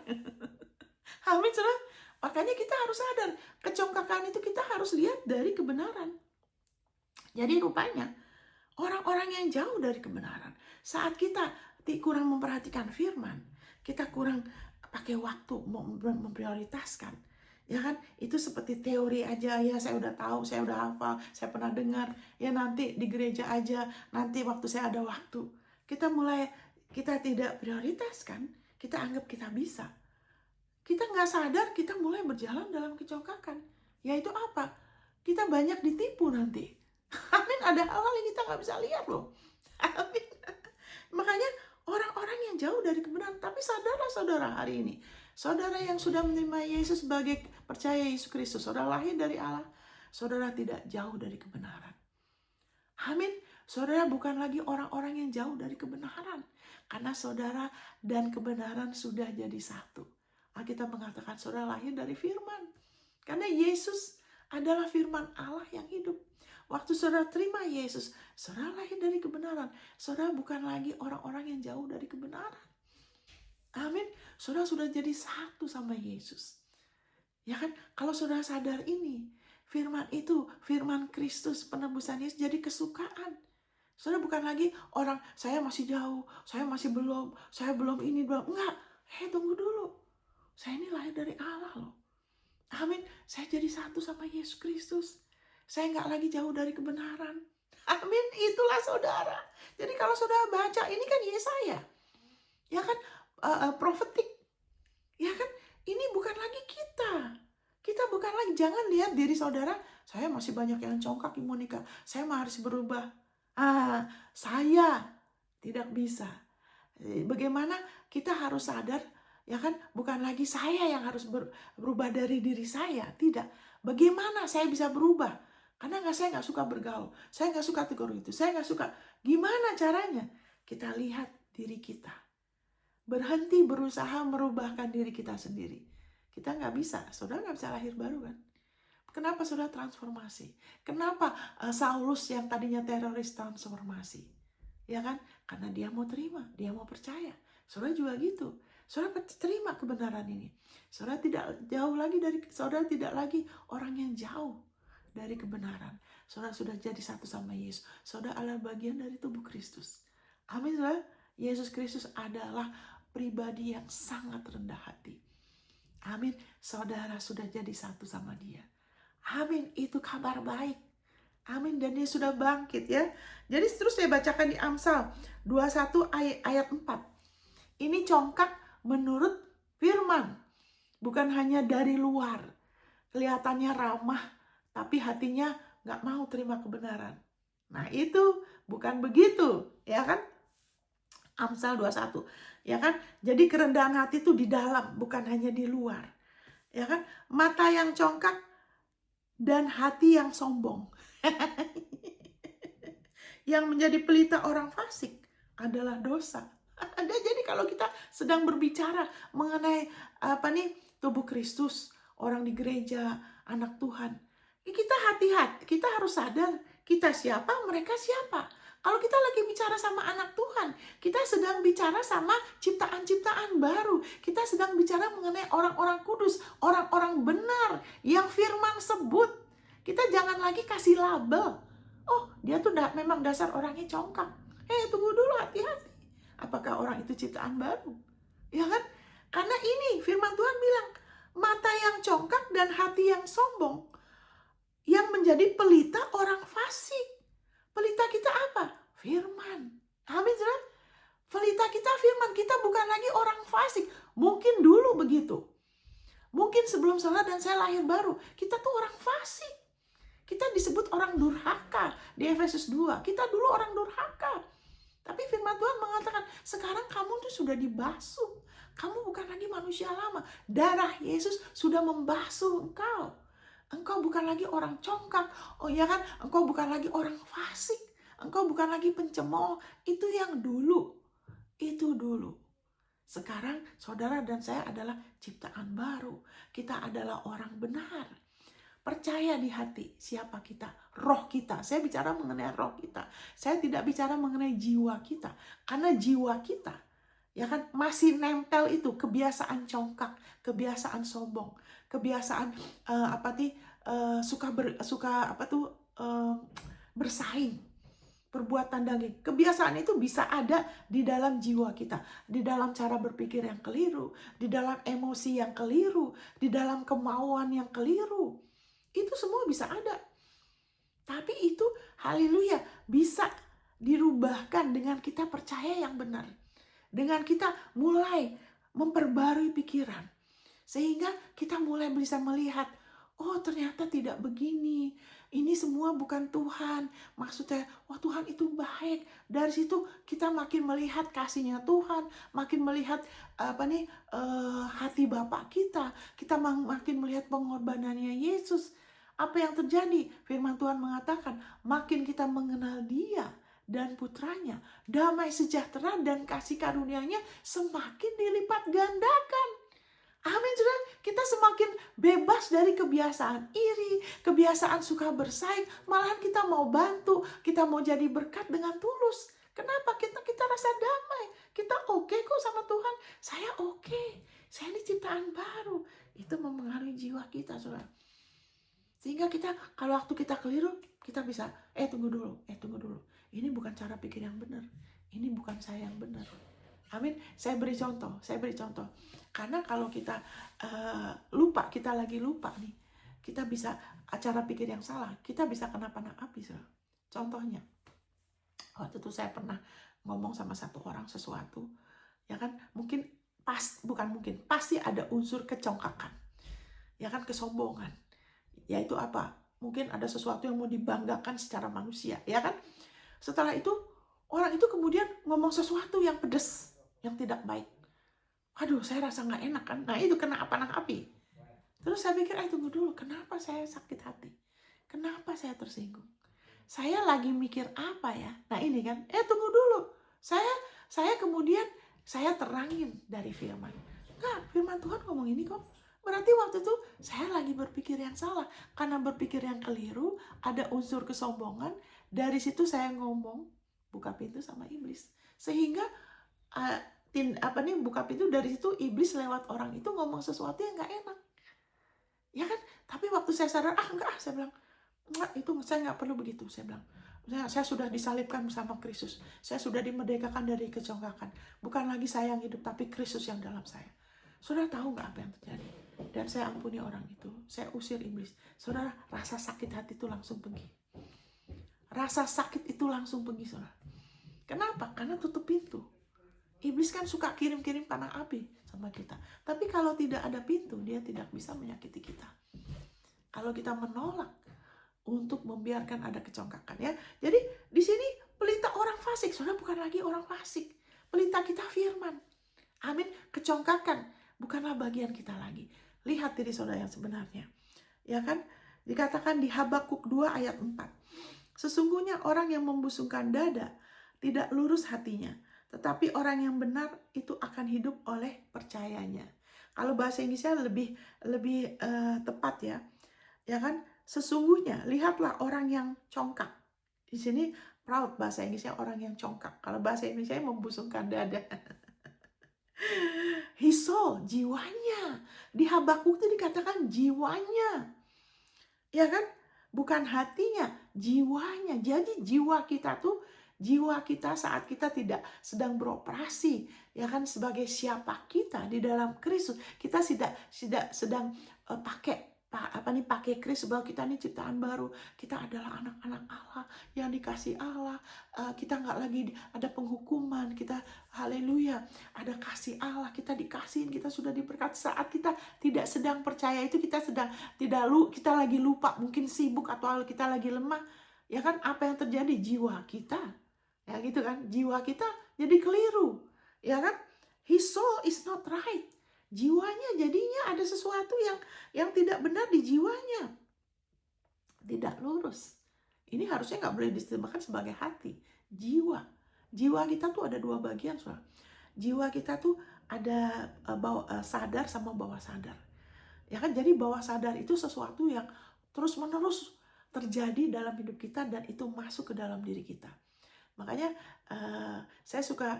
Amin, saudara. Makanya kita harus sadar, kecongkakan itu kita harus lihat dari kebenaran. Jadi rupanya, orang-orang yang jauh dari kebenaran, saat kita kurang memperhatikan firman, kita kurang pakai waktu memprioritaskan, ya kan, itu seperti teori aja, ya saya udah tahu, saya udah hafal, saya pernah dengar, ya nanti di gereja aja, nanti waktu saya ada waktu. Kita tidak prioritaskan, kita anggap kita bisa. Kita nggak sadar, kita mulai berjalan dalam kecongkakan. Yaitu apa? Kita banyak ditipu nanti. Amin, ada hal-hal yang kita nggak bisa lihat loh. Amin. Makanya orang-orang yang jauh dari kebenaran, tapi sadarlah saudara hari ini. Saudara yang sudah menerima Yesus sebagai percaya Yesus Kristus, saudara lahir dari Allah, saudara tidak jauh dari kebenaran. Amin. Saudara bukan lagi orang-orang yang jauh dari kebenaran. Karena saudara dan kebenaran sudah jadi satu. Alkitab mengatakan saudara lahir dari firman. Karena Yesus adalah firman Allah yang hidup. Waktu saudara terima Yesus, saudara lahir dari kebenaran. Saudara bukan lagi orang-orang yang jauh dari kebenaran. Amin. Saudara sudah jadi satu sama Yesus. Ya kan? Kalau saudara sadar ini, Firman itu, firman Kristus, penebusan Yesus jadi kesukaan. Saudara, bukan lagi orang, saya masih jauh, saya masih belum, saya belum ini, belum. Enggak, tunggu dulu. Saya ini lahir dari Allah loh. Amin. Saya jadi satu sama Yesus Kristus. Saya nggak lagi jauh dari kebenaran. Amin. Itulah saudara. Jadi kalau saudara baca, ini kan Yesaya. Ya kan, profetik. Ya kan, ini bukan lagi kita. Kita bukan lagi, jangan lihat diri saudara, saya masih banyak yang congkak, Monica. Saya harus berubah. Saya tidak bisa. Bagaimana kita harus sadar, ya kan, bukan lagi saya yang harus berubah dari diri saya, tidak. Bagaimana saya bisa berubah? Karena saya nggak suka bergaul, saya nggak suka tegur itu, saya nggak suka. Gimana caranya? Kita lihat diri kita. Berhenti berusaha merubahkan diri kita sendiri. Kita nggak bisa, saudara nggak bisa lahir baru kan? Kenapa saudara transformasi? Kenapa Saulus yang tadinya teroris transformasi? Ya kan? Karena dia mau terima, dia mau percaya. Saudara juga gitu. Saudara terima kebenaran ini. Saudara tidak jauh lagi dari, saudara tidak lagi orang yang jauh dari kebenaran. Saudara sudah jadi satu sama Yesus. Saudara adalah bagian dari tubuh Kristus. Amin, saudara. Yesus Kristus adalah pribadi yang sangat rendah hati. Amin. Saudara sudah jadi satu sama dia. Amin. Itu kabar baik. Amin. Dan dia sudah bangkit ya. Jadi terus saya bacakan di Amsal 21 ayat 4. Ini congkak menurut firman. Bukan hanya dari luar. Kelihatannya ramah. Tapi hatinya gak mau terima kebenaran. Nah itu bukan begitu. Ya kan? Amsal 21. Ya kan? Jadi kerendahan hati itu di dalam. Bukan hanya di luar. Ya kan? Mata yang congkak dan hati yang sombong. Yang menjadi pelita orang fasik adalah dosa. Jadi kalau kita sedang berbicara mengenai tubuh Kristus, orang di gereja, anak Tuhan, kita hati-hati, kita harus sadar kita siapa, mereka siapa. Kalau kita lagi bicara sama anak Tuhan, kita sedang bicara sama ciptaan-ciptaan baru. Kita sedang bicara mengenai orang-orang kudus, orang-orang benar yang firman sebut. Kita jangan lagi kasih label. Oh, dia tuh memang dasar orangnya congkak. Tunggu dulu, hati-hati. Apakah orang itu ciptaan baru? Ya kan? Karena ini firman Tuhan bilang, mata yang congkak dan hati yang sombong yang menjadi pelita orang fasik. Pelita kita apa? Firman. Amin, saudara? Pelita kita firman. Kita bukan lagi orang fasik. Mungkin dulu begitu. Mungkin sebelum saudara dan saya lahir baru, kita tuh orang fasik. Kita disebut orang durhaka di Efesus 2. Kita dulu orang durhaka. Tapi firman Tuhan mengatakan, sekarang kamu tuh sudah dibasuh. Kamu bukan lagi manusia lama. Darah Yesus sudah membasuh engkau. Engkau bukan lagi orang congkak. Oh ya kan, engkau bukan lagi orang fasik. Engkau bukan lagi pencemooh. Itu yang dulu. Itu dulu. Sekarang saudara dan saya adalah ciptaan baru. Kita adalah orang benar. Percaya di hati siapa kita, roh kita. Saya bicara mengenai roh kita. Saya tidak bicara mengenai jiwa kita. Karena jiwa kita, ya kan, masih nempel itu kebiasaan congkak, kebiasaan sombong, kebiasaan bersaing, perbuatan daging. Kebiasaan itu bisa ada di dalam jiwa kita, di dalam cara berpikir yang keliru, di dalam emosi yang keliru, di dalam kemauan yang keliru. Itu semua bisa ada. Tapi itu, haleluya, bisa dirubahkan dengan kita percaya yang benar. Dengan kita mulai memperbarui pikiran. Sehingga kita mulai bisa melihat, oh ternyata tidak begini. Ini semua bukan Tuhan. Maksudnya, wah Tuhan itu baik. Dari situ kita makin melihat kasihnya Tuhan. Makin melihat hati Bapa kita. Kita makin melihat pengorbanannya Yesus. Apa yang terjadi? Firman Tuhan mengatakan, makin kita mengenal Dia dan putranya, damai sejahtera dan kasih karunia-Nya semakin dilipat gandakan. Amin, saudara. Kita semakin bebas dari kebiasaan iri, kebiasaan suka bersaing. Malahan kita mau bantu, kita mau jadi berkat dengan tulus. Kenapa? Kita rasa damai. Kita oke kok sama Tuhan. Saya oke. Saya ini ciptaan baru. Itu mempengaruhi jiwa kita, saudara. Sehingga kita, kalau waktu kita keliru, kita bisa, tunggu dulu. Ini bukan cara pikir yang benar. Ini bukan saya yang benar. Amin. Saya beri contoh. Karena kalau kita lupa, kita lagi lupa nih, kita bisa cara pikir yang salah, kita bisa kena panah api. Contohnya, waktu itu saya pernah ngomong sama satu orang sesuatu, ya kan, pasti ada unsur kecongkakan, ya kan, kesombongan. Yaitu apa? Mungkin ada sesuatu yang mau dibanggakan secara manusia, ya kan? Setelah itu, orang itu kemudian ngomong sesuatu yang pedes, yang tidak baik. Aduh, saya rasa nggak enak kan? Nah, itu kena panah api. Terus saya pikir, tunggu dulu, kenapa saya sakit hati? Kenapa saya tersinggung? Saya lagi mikir apa ya? Nah ini kan, tunggu dulu. Saya kemudian, saya terangin dari firman. Enggak, firman Tuhan ngomong ini kok. Berarti waktu itu saya lagi berpikir yang salah. Karena berpikir yang keliru, ada unsur kesombongan. Dari situ saya ngomong, buka pintu sama iblis. Sehingga buka pintu, dari situ iblis lewat orang itu ngomong sesuatu yang gak enak. Ya kan? Tapi waktu saya sadar, enggak, saya bilang, enggak, itu saya nggak perlu begitu. Saya bilang, saya sudah disalibkan bersama Kristus. Saya sudah dimerdekakan dari kecongkakan. Bukan lagi saya yang hidup, tapi Kristus yang dalam saya. Saudara tahu nggak apa yang terjadi? Dan saya ampuni orang itu. Saya usir iblis. Saudara, rasa sakit hati itu langsung pergi. Rasa sakit itu langsung pergi, saudara. Kenapa? Karena tutup pintu. Iblis kan suka kirim-kirim panah api sama kita. Tapi kalau tidak ada pintu, dia tidak bisa menyakiti kita. Kalau kita menolak untuk membiarkan ada kecongkakan, ya. Jadi di sini pelita orang fasik, saudara, bukan lagi orang fasik. Pelita kita firman. Amin. Kecongkakan bukanlah bagian kita lagi. Lihat diri saudara yang sebenarnya. Ya kan? Dikatakan di Habakuk 2 ayat 4. Sesungguhnya orang yang membusungkan dada tidak lurus hatinya, tetapi orang yang benar itu akan hidup oleh percayanya. Kalau bahasa Inggrisnya lebih tepat, ya. Ya kan? Sesungguhnya, lihatlah orang yang congkak. Di sini proud, bahasa Inggrisnya orang yang congkak. Kalau bahasa Indonesia membusungkan dada. Hiso, jiwanya. Di Habakuk itu dikatakan jiwanya. Ya kan? Bukan hatinya, jiwanya. Jadi jiwa kita saat kita tidak sedang beroperasi, ya kan, sebagai siapa kita di dalam Kristus, kita tidak sedang pakai Kristus, bahwa kita ini ciptaan baru, kita adalah anak-anak Allah yang dikasih Allah, kita nggak lagi ada penghukuman, kita haleluya, ada kasih Allah, kita dikasihin, kita sudah diberkati. Saat kita tidak sedang percaya itu, kita lagi lupa, mungkin sibuk atau kita lagi lemah, ya kan, apa yang terjadi? Jiwa kita, ya gitu kan, jiwa kita jadi keliru, ya kan, his soul is not right. Jiwanya jadinya ada sesuatu yang tidak benar di jiwanya, tidak lurus. Ini harusnya nggak boleh disebutkan sebagai hati, jiwa. Jiwa kita tuh ada dua bagian, saudara. Jiwa kita tuh ada sadar sama bawah sadar. Ya kan, jadi bawah sadar itu sesuatu yang terus-menerus terjadi dalam hidup kita dan itu masuk ke dalam diri kita. Makanya saya suka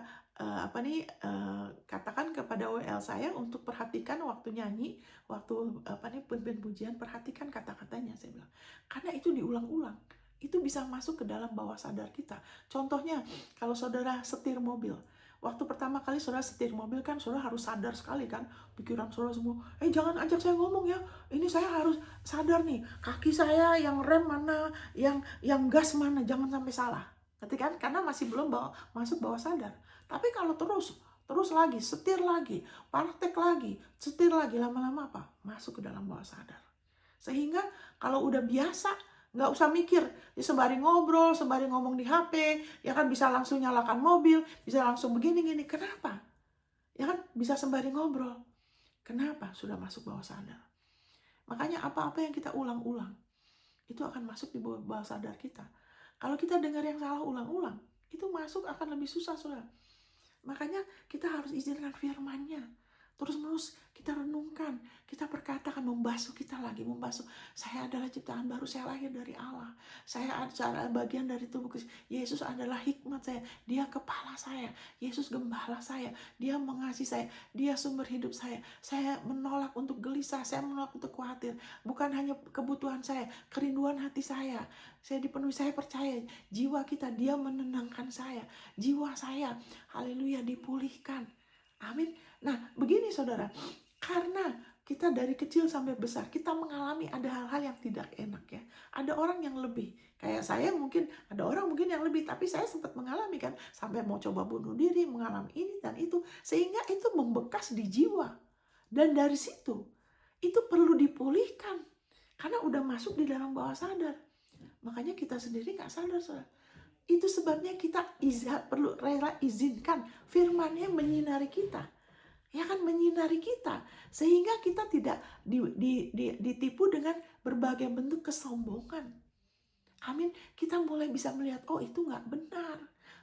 katakan kepada WL saya untuk perhatikan waktu nyanyi, waktu pimpin pujian, perhatikan kata-katanya, saya bilang. Karena itu diulang-ulang, itu bisa masuk ke dalam bawah sadar kita. Contohnya, kalau saudara setir mobil, waktu pertama kali saudara setir mobil kan, saudara harus sadar sekali kan, pikiran saudara semua, jangan ajak saya ngomong ya, ini saya harus sadar nih, kaki saya yang rem mana, yang gas mana, jangan sampai salah. Kan? Karena masih belum masuk bawah sadar. Tapi kalau terus lagi, setir lagi, praktek lagi, setir lagi, lama-lama apa? Masuk ke dalam bawah sadar. Sehingga kalau udah biasa, nggak usah mikir, sembari ngobrol, sembari ngomong di HP, ya kan, bisa langsung nyalakan mobil, bisa langsung begini-gini. Kenapa? Ya kan, bisa sembari ngobrol. Kenapa? Sudah masuk bawah sadar. Makanya apa-apa yang kita ulang-ulang, itu akan masuk di bawah sadar kita. Kalau kita dengar yang salah ulang-ulang, itu masuk akan lebih susah, saudara. Makanya kita harus izinkan firman-Nya. Terus-menerus kita renungkan, kita perkatakan, membasuh kita lagi, membasuh. Saya adalah ciptaan baru, saya lahir dari Allah. Saya adalah bagian dari tubuh Kristus. Yesus adalah hikmat saya, dia kepala saya. Yesus gembala saya, dia mengasihi saya, dia sumber hidup saya. Saya menolak untuk gelisah, saya menolak untuk khawatir. Bukan hanya kebutuhan saya, kerinduan hati saya. Saya dipenuhi, saya percaya jiwa kita, dia menenangkan saya. Jiwa saya, haleluya, dipulihkan. Amin. Nah, begini saudara, karena kita dari kecil sampai besar, kita mengalami ada hal-hal yang tidak enak ya. Ada orang yang lebih, kayak saya mungkin, ada orang mungkin yang lebih, tapi saya sempat mengalami kan, sampai mau coba bunuh diri, mengalami ini dan itu, sehingga itu membekas di jiwa. Dan dari situ, itu perlu dipulihkan, karena udah masuk di dalam bawah sadar. Makanya kita sendiri gak sadar, saudara. Itu sebabnya kita perlu rela izinkan firman-Nya menyinari kita. Ya kan, menyinari kita. Sehingga kita tidak ditipu dengan berbagai bentuk kesombongan. Amin. Kita mulai bisa melihat, oh itu gak benar.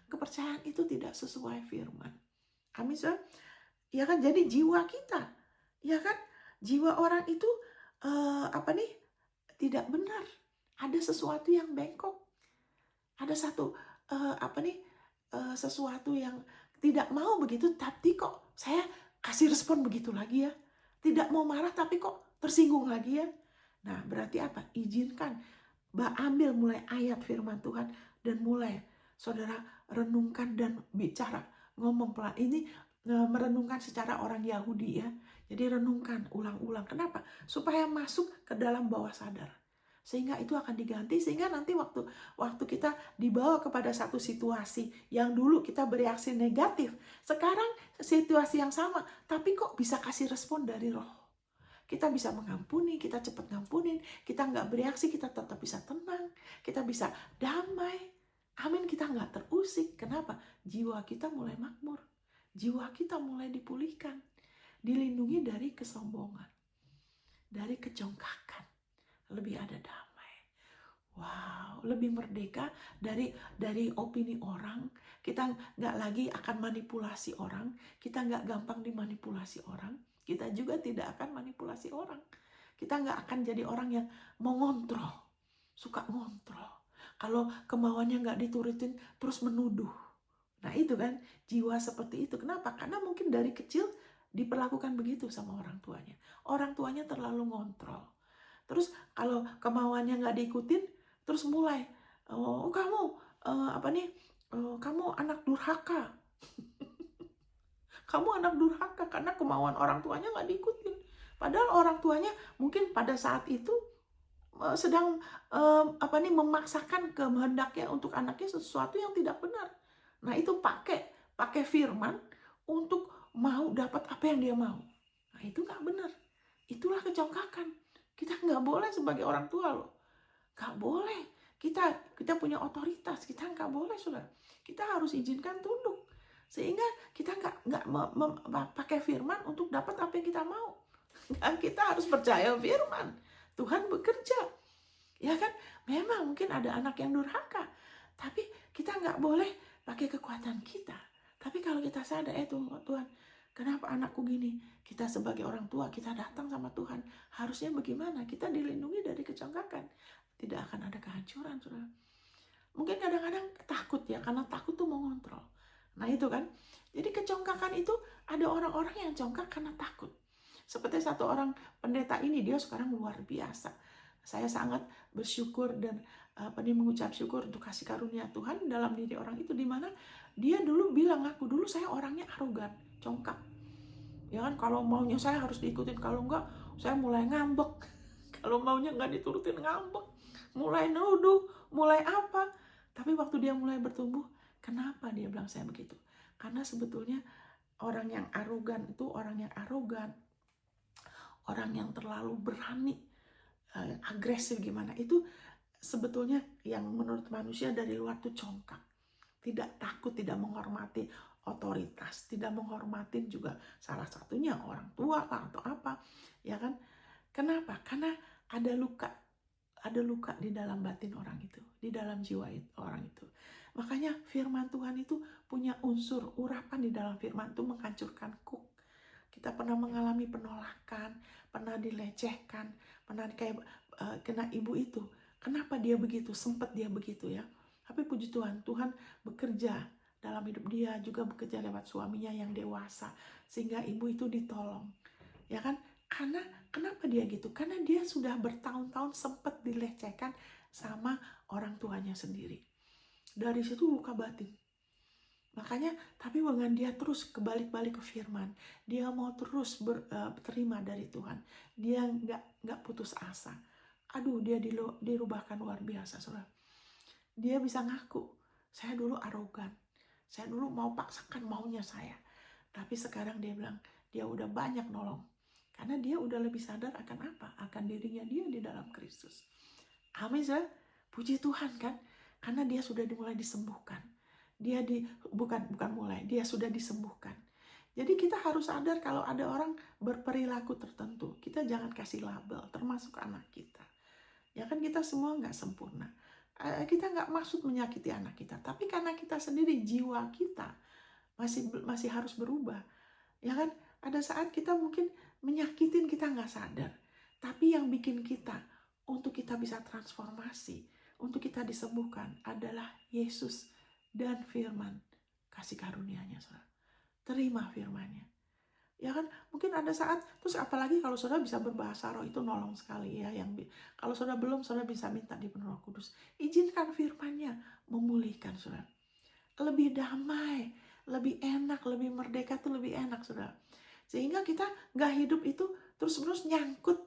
Kepercayaan itu tidak sesuai firman. Amin, saudara. Ya kan, jadi jiwa kita. Ya kan, jiwa orang itu tidak benar. Ada sesuatu yang bengkok. Ada sesuatu yang tidak mau begitu, tapi kok saya kasih respon begitu lagi ya. Tidak mau marah, tapi kok tersinggung lagi ya. Nah, berarti apa? Izinkan, ambil mulai ayat firman Tuhan, dan mulai saudara renungkan dan bicara. Ngomong pelan. Ini merenungkan secara orang Yahudi ya. Jadi renungkan, ulang-ulang. Kenapa? Supaya masuk ke dalam bawah sadar. Sehingga itu akan diganti, sehingga nanti waktu kita dibawa kepada satu situasi yang dulu kita bereaksi negatif, sekarang situasi yang sama, tapi kok bisa kasih respon dari Roh. Kita bisa mengampuni, kita cepat ngampunin, kita nggak bereaksi, kita tetap bisa tenang, kita bisa damai. Amin, kita nggak terusik. Kenapa? Jiwa kita mulai makmur, jiwa kita mulai dipulihkan, dilindungi dari kesombongan, dari kecongkakan. Lebih ada damai. Wow, lebih merdeka dari opini orang. Kita nggak lagi akan manipulasi orang. Kita nggak gampang dimanipulasi orang. Kita juga tidak akan manipulasi orang. Kita nggak akan jadi orang yang mau ngontrol. Suka ngontrol. Kalau kemauannya nggak diturutin, terus menuduh. Nah itu kan, jiwa seperti itu. Kenapa? Karena mungkin dari kecil diperlakukan begitu sama orang tuanya. Orang tuanya terlalu ngontrol. Terus kalau kemauannya nggak diikutin, terus mulai, oh kamu kamu anak durhaka. Kamu anak durhaka karena kemauan orang tuanya nggak diikutin. Padahal orang tuanya mungkin pada saat itu sedang memaksakan kehendaknya untuk anaknya sesuatu yang tidak benar. Nah itu pakai firman untuk mau dapat apa yang dia mau. Nah itu nggak benar. Itulah kecongkakan. Kita nggak boleh sebagai orang tua loh. Nggak boleh. Kita punya otoritas. Kita nggak boleh, saudara. Kita harus izinkan tunduk. Sehingga kita nggak pakai firman untuk dapat apa yang kita mau. Kita harus percaya firman. Tuhan bekerja. Ya kan? Memang mungkin ada anak yang durhaka. Tapi kita nggak boleh pakai kekuatan kita. Tapi kalau kita sadar, Tuhan, kenapa anakku gini? Kita sebagai orang tua, kita datang sama Tuhan. Harusnya bagaimana? Kita dilindungi dari kecongkakan. Tidak akan ada kehancuran, saudara. Mungkin kadang-kadang takut ya, karena takut tuh mau ngontrol. Nah itu kan. Jadi kecongkakan itu ada orang-orang yang congkak karena takut. Seperti satu orang pendeta ini, dia sekarang luar biasa. Saya sangat bersyukur dan mengucap syukur untuk kasih karunia Tuhan dalam diri orang itu, di mana dia dulu bilang, aku dulu saya orangnya arogan, congkak. Ya kan, kalau maunya saya harus diikutin, kalau enggak saya mulai ngambek. Kalau maunya enggak diturutin, ngambek, mulai nuduh, mulai apa. Tapi waktu dia mulai bertumbuh, kenapa dia bilang saya begitu? Karena sebetulnya orang yang arogan itu orang yang arogan, orang yang terlalu berani, agresif gimana, itu sebetulnya yang menurut manusia dari luar tuh congkak. Tidak takut, tidak menghormati otoritas, tidak menghormatin juga salah satunya orang tua lah atau apa, ya kan? Kenapa? Karena ada luka di dalam batin orang itu, di dalam jiwa orang itu. Makanya firman Tuhan itu punya unsur urapan di dalam firman itu menghancurkan kuk. kita pernah mengalami penolakan, pernah dilecehkan, pernah kayak kena ibu itu. Kenapa dia begitu? Sempat dia begitu ya. Tapi puji Tuhan, Tuhan bekerja dalam hidup dia, juga bekerja lewat suaminya yang dewasa, sehingga ibu itu ditolong. Ya kan? Karena kenapa dia gitu? Karena dia sudah bertahun-tahun sempat dilecehkan sama orang tuanya sendiri. Dari situ luka batin. Makanya, tapi dengan dia terus kebalik-balik ke firman, dia mau terus terima dari Tuhan. Dia nggak putus asa. Aduh, dia dirubahkan luar biasa, saudara. Dia bisa ngaku, saya dulu arogan, saya dulu mau paksakan maunya saya. Tapi sekarang dia bilang, dia udah banyak nolong. Karena dia udah lebih sadar akan apa? Akan dirinya dia di dalam Kristus. Amin, saudara. Puji Tuhan kan? Karena dia sudah mulai disembuhkan. Dia dia sudah disembuhkan. Jadi kita harus sadar kalau ada orang berperilaku tertentu, kita jangan kasih label, termasuk anak kita. Ya kan kita semua nggak sempurna. Kita nggak maksud menyakiti anak kita, tapi karena kita sendiri, jiwa kita masih harus berubah. Ya kan, ada saat kita mungkin menyakitin, kita nggak sadar. Tapi yang bikin kita, untuk kita bisa transformasi, untuk kita disembuhkan, adalah Yesus dan firman kasih karunia-Nya, saudara. Terima firman-Nya. Ya kan, mungkin ada saat, terus apalagi kalau saudara bisa berbahasa roh, itu nolong sekali ya. Kalau saudara belum, saudara bisa minta dipenuhi Roh Kudus. Izinkan firman-Nya memulihkan saudara. Lebih damai, lebih enak, lebih merdeka, itu lebih enak saudara. Sehingga kita gak hidup itu terus-menerus nyangkut,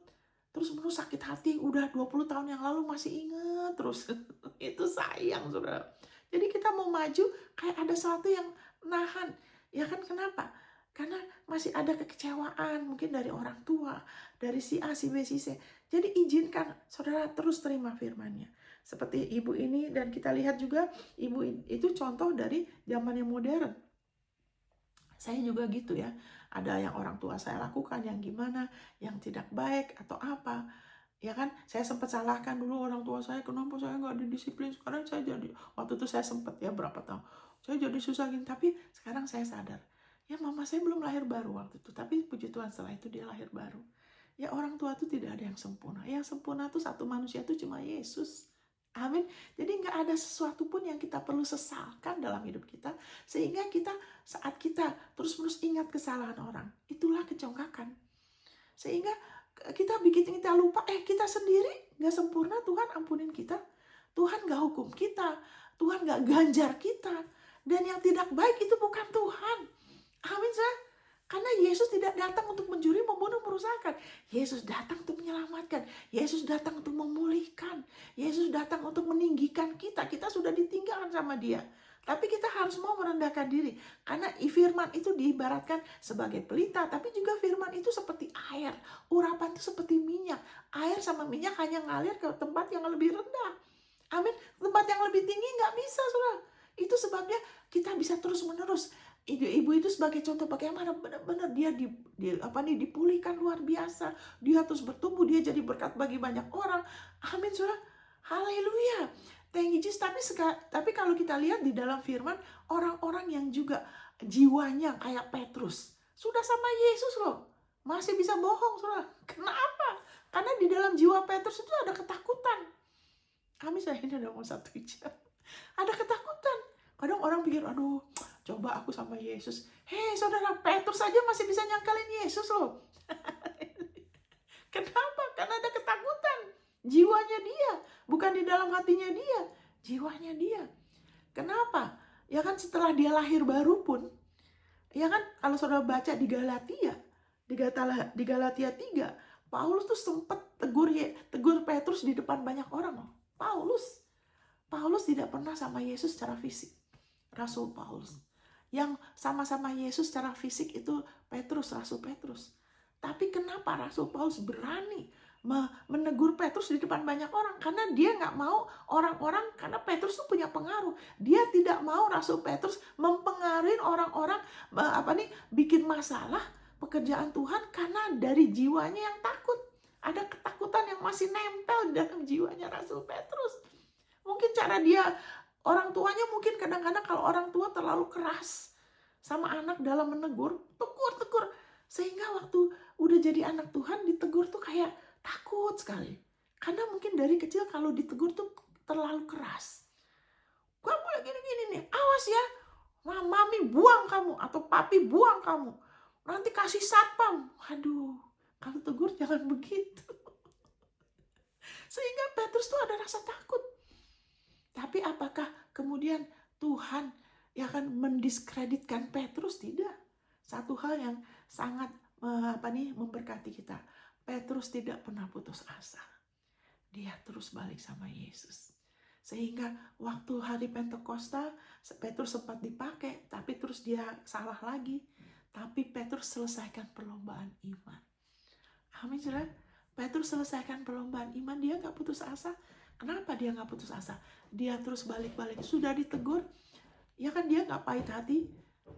terus-menerus sakit hati, udah 20 tahun yang lalu masih ingat terus. Itu sayang saudara. Jadi kita mau maju kayak ada sesuatu yang nahan. Ya kan, kenapa? Karena masih ada kekecewaan mungkin dari orang tua, dari si A, si B, si C. Jadi izinkan saudara terus terima firman-Nya. Seperti ibu ini, dan kita lihat juga ibu itu contoh dari zaman yang modern. Saya juga gitu ya. Ada yang orang tua saya lakukan yang gimana, yang tidak baik atau apa. Ya kan, saya sempat salahkan dulu orang tua saya, kenapa saya nggak didisiplin. Sekarang saya jadi, waktu itu saya sempat ya berapa tahun, saya jadi susah gini. Tapi sekarang saya sadar, ya mama saya belum lahir baru waktu itu, tapi puji Tuhan setelah itu dia lahir baru. Ya orang tua itu tidak ada yang sempurna. Yang sempurna itu satu manusia itu cuma Yesus. Amin. Jadi nggak ada sesuatu pun yang kita perlu sesalkan dalam hidup kita. Sehingga kita, saat kita terus-menerus ingat kesalahan orang, itulah kecongkakan. Sehingga kita bikin kita lupa, kita sendiri nggak sempurna, Tuhan ampunin kita. Tuhan nggak hukum kita. Tuhan nggak ganjar kita. Dan yang tidak baik itu bukan Tuhan. Amin, saudara. Karena Yesus tidak datang untuk mencuri, membunuh, merusakkan. Yesus datang untuk menyelamatkan. Yesus datang untuk memulihkan. Yesus datang untuk meninggikan kita. Kita sudah ditinggalkan sama Dia. Tapi kita harus mau merendahkan diri. Karena firman itu diibaratkan sebagai pelita. Tapi juga firman itu seperti air. Urapan itu seperti minyak. Air sama minyak hanya ngalir ke tempat yang lebih rendah. Amin. Tempat yang lebih tinggi nggak bisa, saudara. Itu sebabnya kita bisa terus-menerus. Ibu itu sebagai contoh bagaimana benar-benar dia dipulihkan luar biasa. Dia terus bertumbuh, dia jadi berkat bagi banyak orang. Amin, saudara. Haleluya. Thank you Jesus. Tapi kalau kita lihat di dalam firman, orang-orang yang juga jiwanya kayak Petrus, sudah sama Yesus loh, masih bisa bohong, saudara. Kenapa? Karena di dalam jiwa Petrus itu ada ketakutan. Kami saya ini udah mau 1 jam. Ada ketakutan. Kadang orang pikir, aduh, coba aku sama Yesus. Hei saudara, Petrus saja masih bisa nyangkalin Yesus loh. Kenapa? Karena ada ketakutan. Jiwanya dia, bukan di dalam hatinya dia. Jiwanya dia. Kenapa? Ya kan, setelah dia lahir baru pun, ya kan, kalau saudara baca di Galatia 3, Paulus tuh sempat tegur Petrus di depan banyak orang loh. Paulus tidak pernah sama Yesus secara fisik. Rasul Paulus. Yang sama-sama Yesus secara fisik itu Rasul Petrus. Tapi kenapa Rasul Paulus berani menegur Petrus di depan banyak orang? Karena dia nggak mau orang-orang, karena Petrus itu punya pengaruh. Dia tidak mau Rasul Petrus mempengaruhi orang-orang bikin masalah pekerjaan Tuhan, karena dari jiwanya yang takut. Ada ketakutan yang masih nempel dalam jiwanya Rasul Petrus. Mungkin cara dia, orang tuanya mungkin kadang-kadang kalau orang tua terlalu keras sama anak dalam menegur, tegur. Sehingga waktu udah jadi anak Tuhan ditegur tuh kayak takut sekali. Karena mungkin dari kecil kalau ditegur tuh terlalu keras. Kamu lagi gini nih, awas ya, mami buang kamu atau papi buang kamu. Nanti kasih satpam. Aduh, kalau tegur jangan begitu. Sehingga Petrus tuh ada rasa takut. Tapi apakah kemudian Tuhan yang akan mendiskreditkan Petrus? Tidak. Satu hal yang sangat memberkati kita. Petrus tidak pernah putus asa. Dia terus balik sama Yesus. Sehingga waktu hari Pentakosta, Petrus sempat dipakai, tapi terus dia salah lagi. Tapi Petrus selesaikan perlombaan iman. Amin, saudara. Petrus selesaikan perlombaan iman, dia gak putus asa. Kenapa dia gak putus asa? Dia terus balik-balik. Sudah ditegur, ya kan dia gak pahit hati.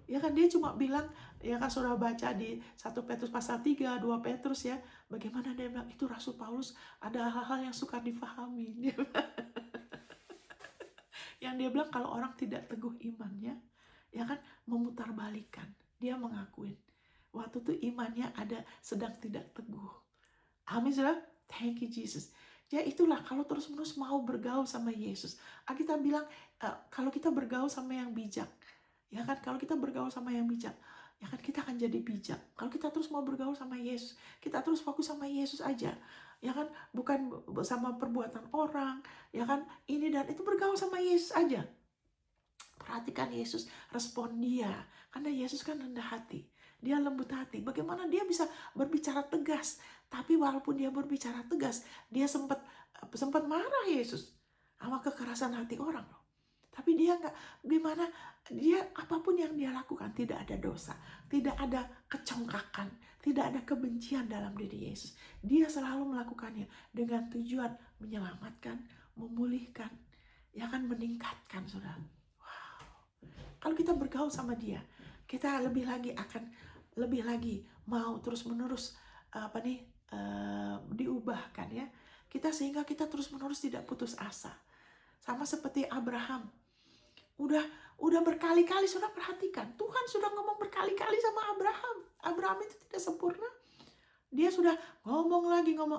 Ya kan dia cuma bilang, ya kan saudara baca di 1 Petrus pasal 3, 2 Petrus ya. Bagaimana dia bilang, itu Rasul Paulus ada hal-hal yang suka difahami. Yang dia bilang kalau orang tidak teguh imannya, ya kan memutarbalikkan. Dia mengakuin. Waktu itu imannya ada sedang tidak teguh. Amin, saudara. Thank you Jesus. Ya itulah kalau terus-menerus mau bergaul sama Yesus. Kita bilang kalau kita bergaul sama yang bijak, ya kan kalau kita bergaul sama yang bijak, ya kan kita akan jadi bijak. Kalau kita terus mau bergaul sama Yesus, kita terus fokus sama Yesus aja. Ya kan bukan sama perbuatan orang, ya kan ini dan itu, bergaul sama Yesus aja. Perhatikan Yesus, respon dia. Karena Yesus kan rendah hati. Dia lembut hati. Bagaimana dia bisa berbicara tegas. Tapi walaupun dia berbicara tegas, dia sempat marah Yesus sama kekerasan hati orang. Tapi dia nggak, gimana, dia apapun yang dia lakukan tidak ada dosa, tidak ada kecongkakan, tidak ada kebencian dalam diri Yesus. Dia selalu melakukannya dengan tujuan menyelamatkan, memulihkan, ya kan, meningkatkan, saudara. Wow. Kalau kita bergaul sama dia, kita lebih lagi mau terus-menerus diubahkan ya. Sehingga kita terus-menerus tidak putus asa. Sama seperti Abraham. Udah berkali-kali, sudah perhatikan. Tuhan sudah ngomong berkali-kali sama Abraham. Abraham itu tidak sempurna. Dia sudah ngomong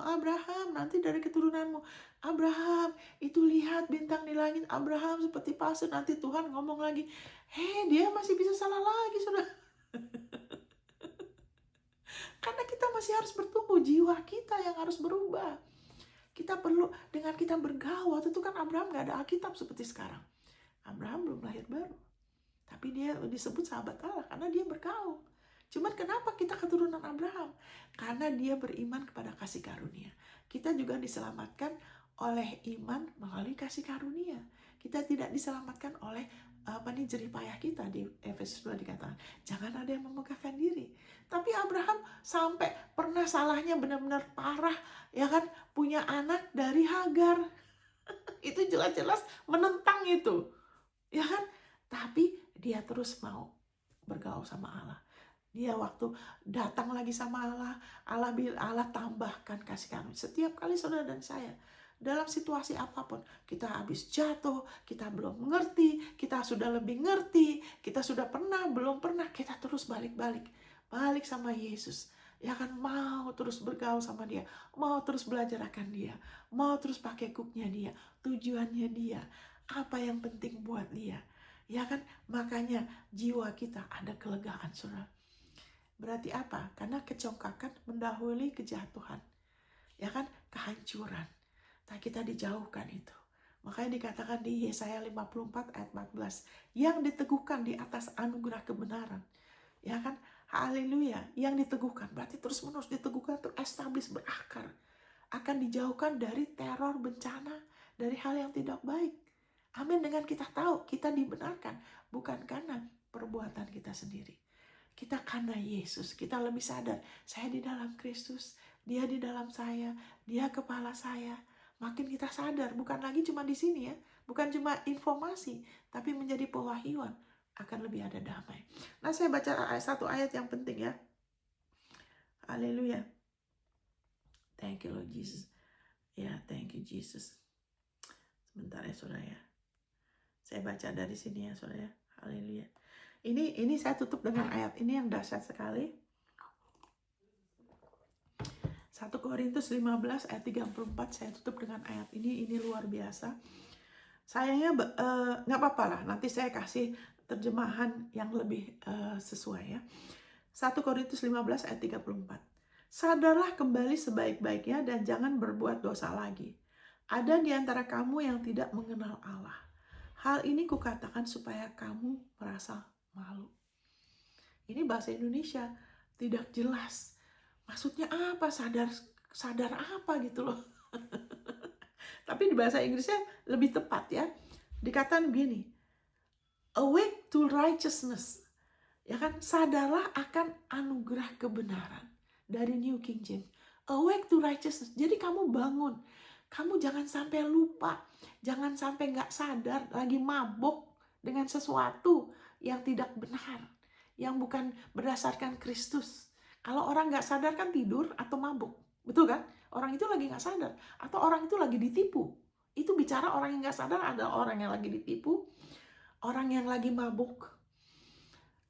Abraham, nanti dari keturunanmu. Abraham, itu lihat bintang di langit. Abraham seperti pasir. Nanti Tuhan ngomong lagi. Dia masih bisa salah lagi, sudah. Karena kita masih harus bertumbuh, jiwa kita yang harus berubah. Kita perlu, dengan kita bergaul. Waktu itu kan Abraham gak ada Alkitab seperti sekarang. Abraham belum lahir baru. Tapi dia disebut sahabat Allah karena dia bergaul. Cuman kenapa kita keturunan Abraham? Karena dia beriman kepada kasih karunia. Kita juga diselamatkan oleh iman melalui kasih karunia. Kita tidak diselamatkan oleh jerih payah kita. Di Efesus 2 dikatakan, jangan ada yang memegahkan diri. Tapi Abraham sampai pernah salahnya benar-benar parah, ya kan, punya anak dari Hagar. Itu jelas-jelas menentang itu, ya kan. Tapi dia terus mau bergaul sama Allah. Dia waktu datang lagi sama Allah tambahkan kasih karunia. Setiap kali saudara dan saya dalam situasi apapun, kita habis jatuh, kita belum mengerti, kita sudah lebih ngerti, kita sudah pernah, belum pernah, kita terus balik sama Yesus. Ya kan, mau terus bergaul sama dia, mau terus belajar akan dia, mau terus pakai cooknya dia, tujuannya dia, apa yang penting buat dia. Ya kan, makanya jiwa kita ada kelegaan, saudara. Berarti apa? Karena kecongkakan mendahului kejatuhan. Ya kan, kehancuran. Nah, kita dijauhkan itu. Makanya dikatakan di Yesaya 54 ayat 14, yang diteguhkan di atas anugerah kebenaran. Ya kan, haleluya, yang diteguhkan. Berarti terus-menerus diteguhkan, terestablish, berakar. Akan dijauhkan dari teror, bencana, dari hal yang tidak baik. Amin. Dengan kita tahu, kita dibenarkan. Bukan karena perbuatan kita sendiri. Kita karena Yesus, kita lebih sadar. Saya di dalam Kristus, dia di dalam saya, dia kepala saya. Makin kita sadar, bukan lagi cuma di sini ya. Bukan cuma informasi, tapi menjadi pewahyuan. Akan lebih ada damai. Nah, saya baca satu ayat yang penting ya. Haleluya. Thank you Lord Jesus. Ya, thank you Jesus. Sebentar ya saudara ya. Saya baca dari sini ya saudara ya. Haleluya. Ini saya tutup dengan ayat ini yang dahsyat sekali. 1 Korintus 15 ayat 34, saya tutup dengan ayat ini luar biasa. Sayangnya nggak apa-apa lah, nanti saya kasih terjemahan yang lebih sesuai ya. 1 Korintus 15 ayat 34. Sadarlah kembali sebaik-baiknya dan jangan berbuat dosa lagi. Ada di antara kamu yang tidak mengenal Allah. Hal ini kukatakan supaya kamu merasa malu. Ini bahasa Indonesia tidak jelas. Maksudnya apa? Sadar apa gitu loh. Tapi di bahasa Inggrisnya lebih tepat ya. Dikatakan begini. Awake to righteousness. Ya kan, sadarlah akan anugerah kebenaran. Dari New King James. Awake to righteousness. Jadi kamu bangun. Kamu jangan sampai lupa. Jangan sampai nggak sadar. Lagi mabuk dengan sesuatu yang tidak benar. Yang bukan berdasarkan Kristus. Kalau orang nggak sadar kan tidur atau mabuk. Betul kan? Orang itu lagi nggak sadar. Atau orang itu lagi ditipu. Itu bicara orang yang nggak sadar ada orang yang lagi ditipu. Orang yang lagi mabuk.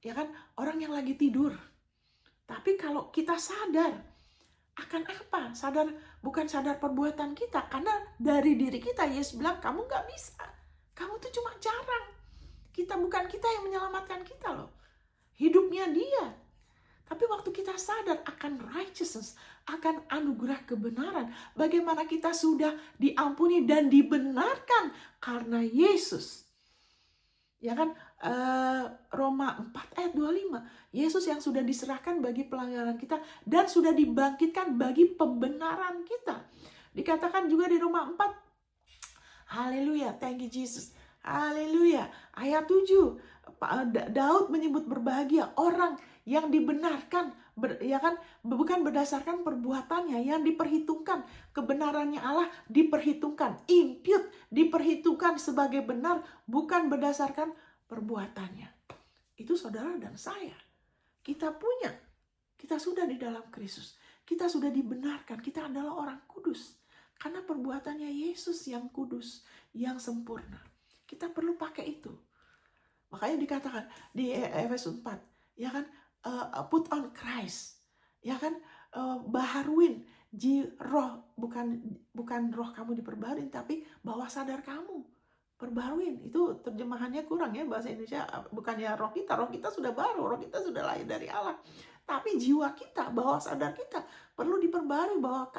Ya kan, orang yang lagi tidur. Tapi kalau kita sadar akan apa? Bukan sadar perbuatan kita, karena dari diri kita Yesus bilang kamu nggak bisa, kamu tuh cuma jarang. Bukan kita yang menyelamatkan kita loh, hidupnya Dia. Tapi waktu kita sadar akan righteousness, akan anugerah kebenaran, bagaimana kita sudah diampuni dan dibenarkan karena Yesus. Ya kan, Roma 4 ayat 25. Yesus yang sudah diserahkan bagi pelanggaran kita dan sudah dibangkitkan bagi pembenaran kita. Dikatakan juga di Roma 4. Haleluya, thank you Jesus. Haleluya. Ayat 7. Daud menyebut berbahagia orang yang dibenarkan, ya kan, bukan berdasarkan perbuatannya, yang diperhitungkan kebenarannya Allah, diperhitungkan, impute, diperhitungkan sebagai benar, bukan berdasarkan perbuatannya. Itu saudara dan saya. Kita sudah di dalam Kristus. Kita sudah dibenarkan, kita adalah orang kudus. Karena perbuatannya Yesus yang kudus, yang sempurna. Kita perlu pakai itu. Makanya dikatakan di Efesus 4, ya kan, put on Christ, ya kan, baharuin roh, bukan roh kamu diperbaharuin, tapi bawah sadar kamu perbaharuin. Itu terjemahannya kurang ya bahasa Indonesia, bukannya roh kita sudah baru, roh kita sudah lahir dari Allah, tapi jiwa kita, bawah sadar kita perlu diperbaharui bahwa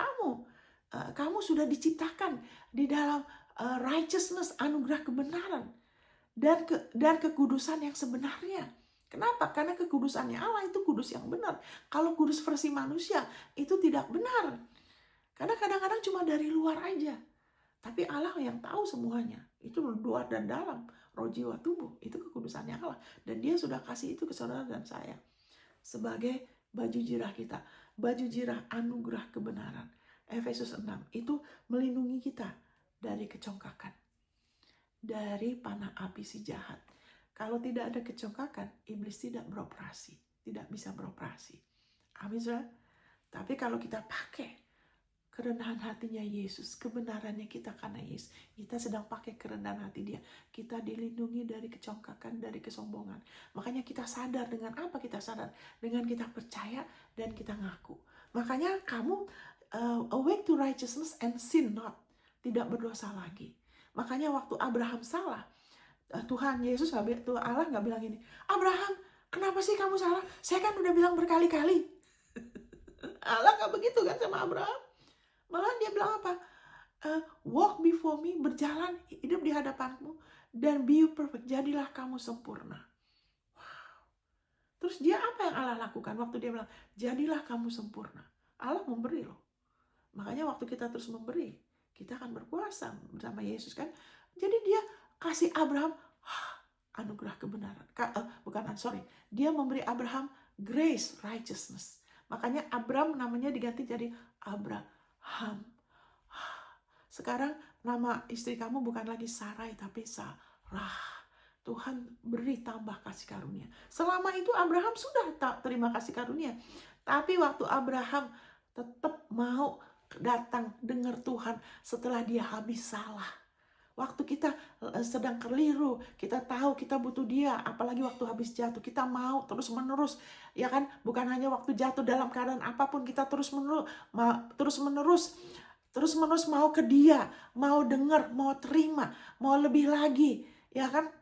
kamu sudah diciptakan di dalam righteousness, anugerah kebenaran dan kekudusan yang sebenarnya. Kenapa? Karena kekudusannya Allah itu kudus yang benar. Kalau kudus versi manusia itu tidak benar. Karena kadang-kadang cuma dari luar aja. Tapi Allah yang tahu semuanya. Itu luar dan dalam, roh, jiwa, tubuh. Itu kekudusannya Allah. Dan Dia sudah kasih itu ke saudara dan saya. Sebagai baju jirah kita. Baju jirah anugerah kebenaran. Efesus 6. Itu melindungi kita dari kecongkakan. Dari panah api si jahat. Kalau tidak ada kecongkakan, iblis tidak beroperasi. Tidak bisa beroperasi. Amin, saudara? Tapi kalau kita pakai kerendahan hatinya Yesus, kebenarannya kita karena Yesus, kita sedang pakai kerendahan hati Dia. Kita dilindungi dari kecongkakan, dari kesombongan. Makanya kita sadar. Dengan apa kita sadar? Dengan kita percaya dan kita ngaku. Makanya kamu awake to righteousness and sin not. Tidak berdosa lagi. Makanya waktu Abraham salah, Tuhan Yesus, Allah nggak bilang gini, Abraham, kenapa sih kamu salah? Saya kan udah bilang berkali-kali. Allah nggak begitu kan sama Abraham. Malah Dia bilang apa? Walk before me, berjalan, hidup di hadapanmu, dan be perfect, jadilah kamu sempurna. Wow. Terus Dia apa yang Allah lakukan? Waktu Dia bilang, jadilah kamu sempurna. Allah memberi loh. Makanya waktu kita terus memberi, kita akan berkuasa bersama Yesus kan. Jadi Dia kasih Abraham anugerah kebenaran. Dia memberi Abraham grace, righteousness. Makanya Abraham namanya diganti jadi Abraham. Sekarang nama istri kamu bukan lagi Sarai tapi Sarah. Tuhan beri tambah kasih karunia. Selama itu Abraham sudah terima kasih karunia. Tapi waktu Abraham tetap mau datang dengar Tuhan setelah dia habis salah. Waktu kita sedang keliru, kita tahu kita butuh Dia, apalagi waktu habis jatuh, kita mau terus-menerus, ya kan? Bukan hanya waktu jatuh, dalam keadaan apapun kita terus-menerus mau ke Dia, mau dengar, mau terima, mau lebih lagi, ya kan?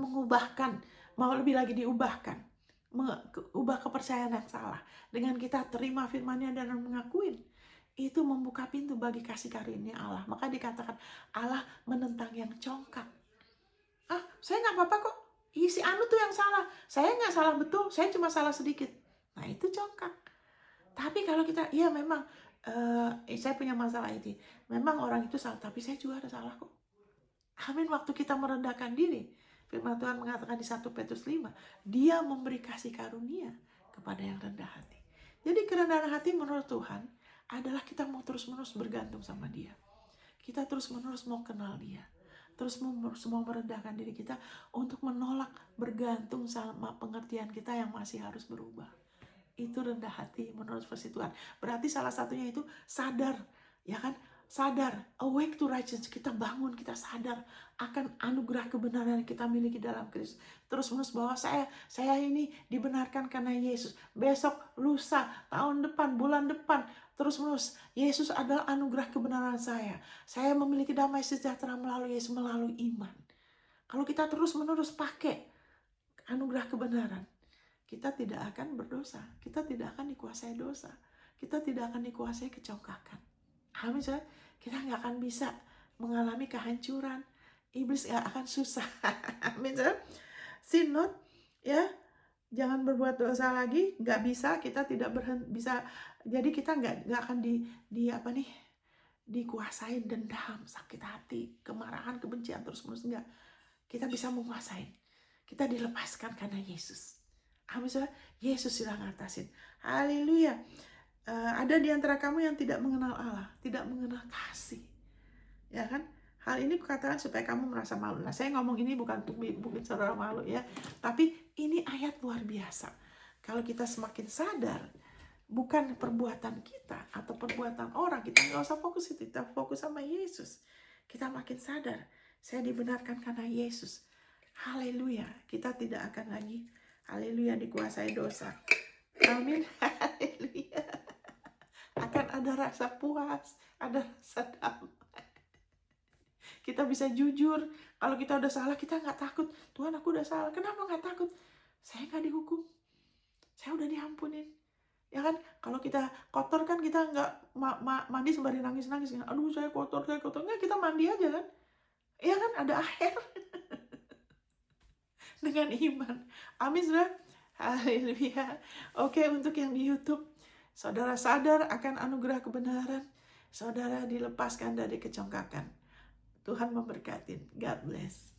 Mengubahkan, mau lebih lagi diubahkan, ubah kepercayaan yang salah dengan kita terima firman-Nya dan mengakuin. Itu membuka pintu bagi kasih karunia Allah. Maka dikatakan Allah menentang yang congkak. Saya nggak apa-apa kok. Si Anu tuh yang salah. Saya nggak salah betul. Saya cuma salah sedikit. Nah itu congkak. Tapi kalau kita, ya memang saya punya masalah ini. Memang orang itu salah, tapi saya juga ada salah kok. Amin. Waktu kita merendahkan diri, firman Tuhan mengatakan di 1 Petrus 5, Dia memberi kasih karunia kepada yang rendah hati. Jadi kerendahan hati menurut Tuhan adalah kita mau terus-menerus bergantung sama Dia. Kita terus-menerus mau kenal Dia. Terus mau merendahkan diri kita untuk menolak bergantung sama pengertian kita yang masih harus berubah. Itu rendah hati menurut versi Tuhan. Berarti salah satunya itu sadar, ya kan? Sadar, awake to righteousness. Kita bangun, kita sadar akan anugerah kebenaran yang kita miliki dalam Kristus. Terus menerus bahwa saya ini dibenarkan karena Yesus. Besok, lusa, tahun depan, bulan depan, terus menerus Yesus adalah anugerah kebenaran saya. Saya memiliki damai sejahtera melalui Yesus, melalui iman. Kalau kita terus menerus pakai anugerah kebenaran, kita tidak akan berdosa. Kita tidak akan dikuasai dosa. Kita tidak akan dikuasai kecongkakan. Amin. Kita nggak akan bisa mengalami kehancuran. Iblis nggak akan susah. Amin. Sin not, ya, jangan berbuat dosa lagi. Nggak bisa, kita tidak bisa. Jadi kita nggak akan dikuasain dendam, sakit hati, kemarahan, kebencian terus menerus. Enggak. Kita bisa menguasai. Kita dilepaskan karena Yesus. Amin. Yesus sudah ngatasin. Haleluya. Ada di antara kamu yang tidak mengenal Allah, tidak mengenal kasih, ya kan? Hal ini kukatakan supaya kamu merasa malu. Nah, saya ngomong ini bukan untuk bikin saudara malu ya, tapi ini ayat luar biasa. Kalau kita semakin sadar, bukan perbuatan kita atau perbuatan orang, kita nggak usah fokus itu, kita fokus sama Yesus. Kita makin sadar, saya dibenarkan karena Yesus. Haleluya, kita tidak akan lagi, haleluya, dikuasai dosa. Amin, haleluya. Akan ada rasa puas, ada rasa damai. Kita bisa jujur. Kalau kita udah salah, kita nggak takut. Tuhan, aku udah salah. Kenapa nggak takut? Saya nggak dihukum. Saya udah diampunin. Ya kan? Kalau kita kotor kan kita nggak mandi sembari nangis-nangis. Aduh, saya kotor. Nggak, kita mandi aja kan? Ya kan? Ada air. Dengan iman. Amin, saudara. Haleluya. Oke, untuk yang di YouTube, saudara sadar akan anugerah kebenaran, saudara dilepaskan dari kecongkakan. Tuhan memberkati. God bless.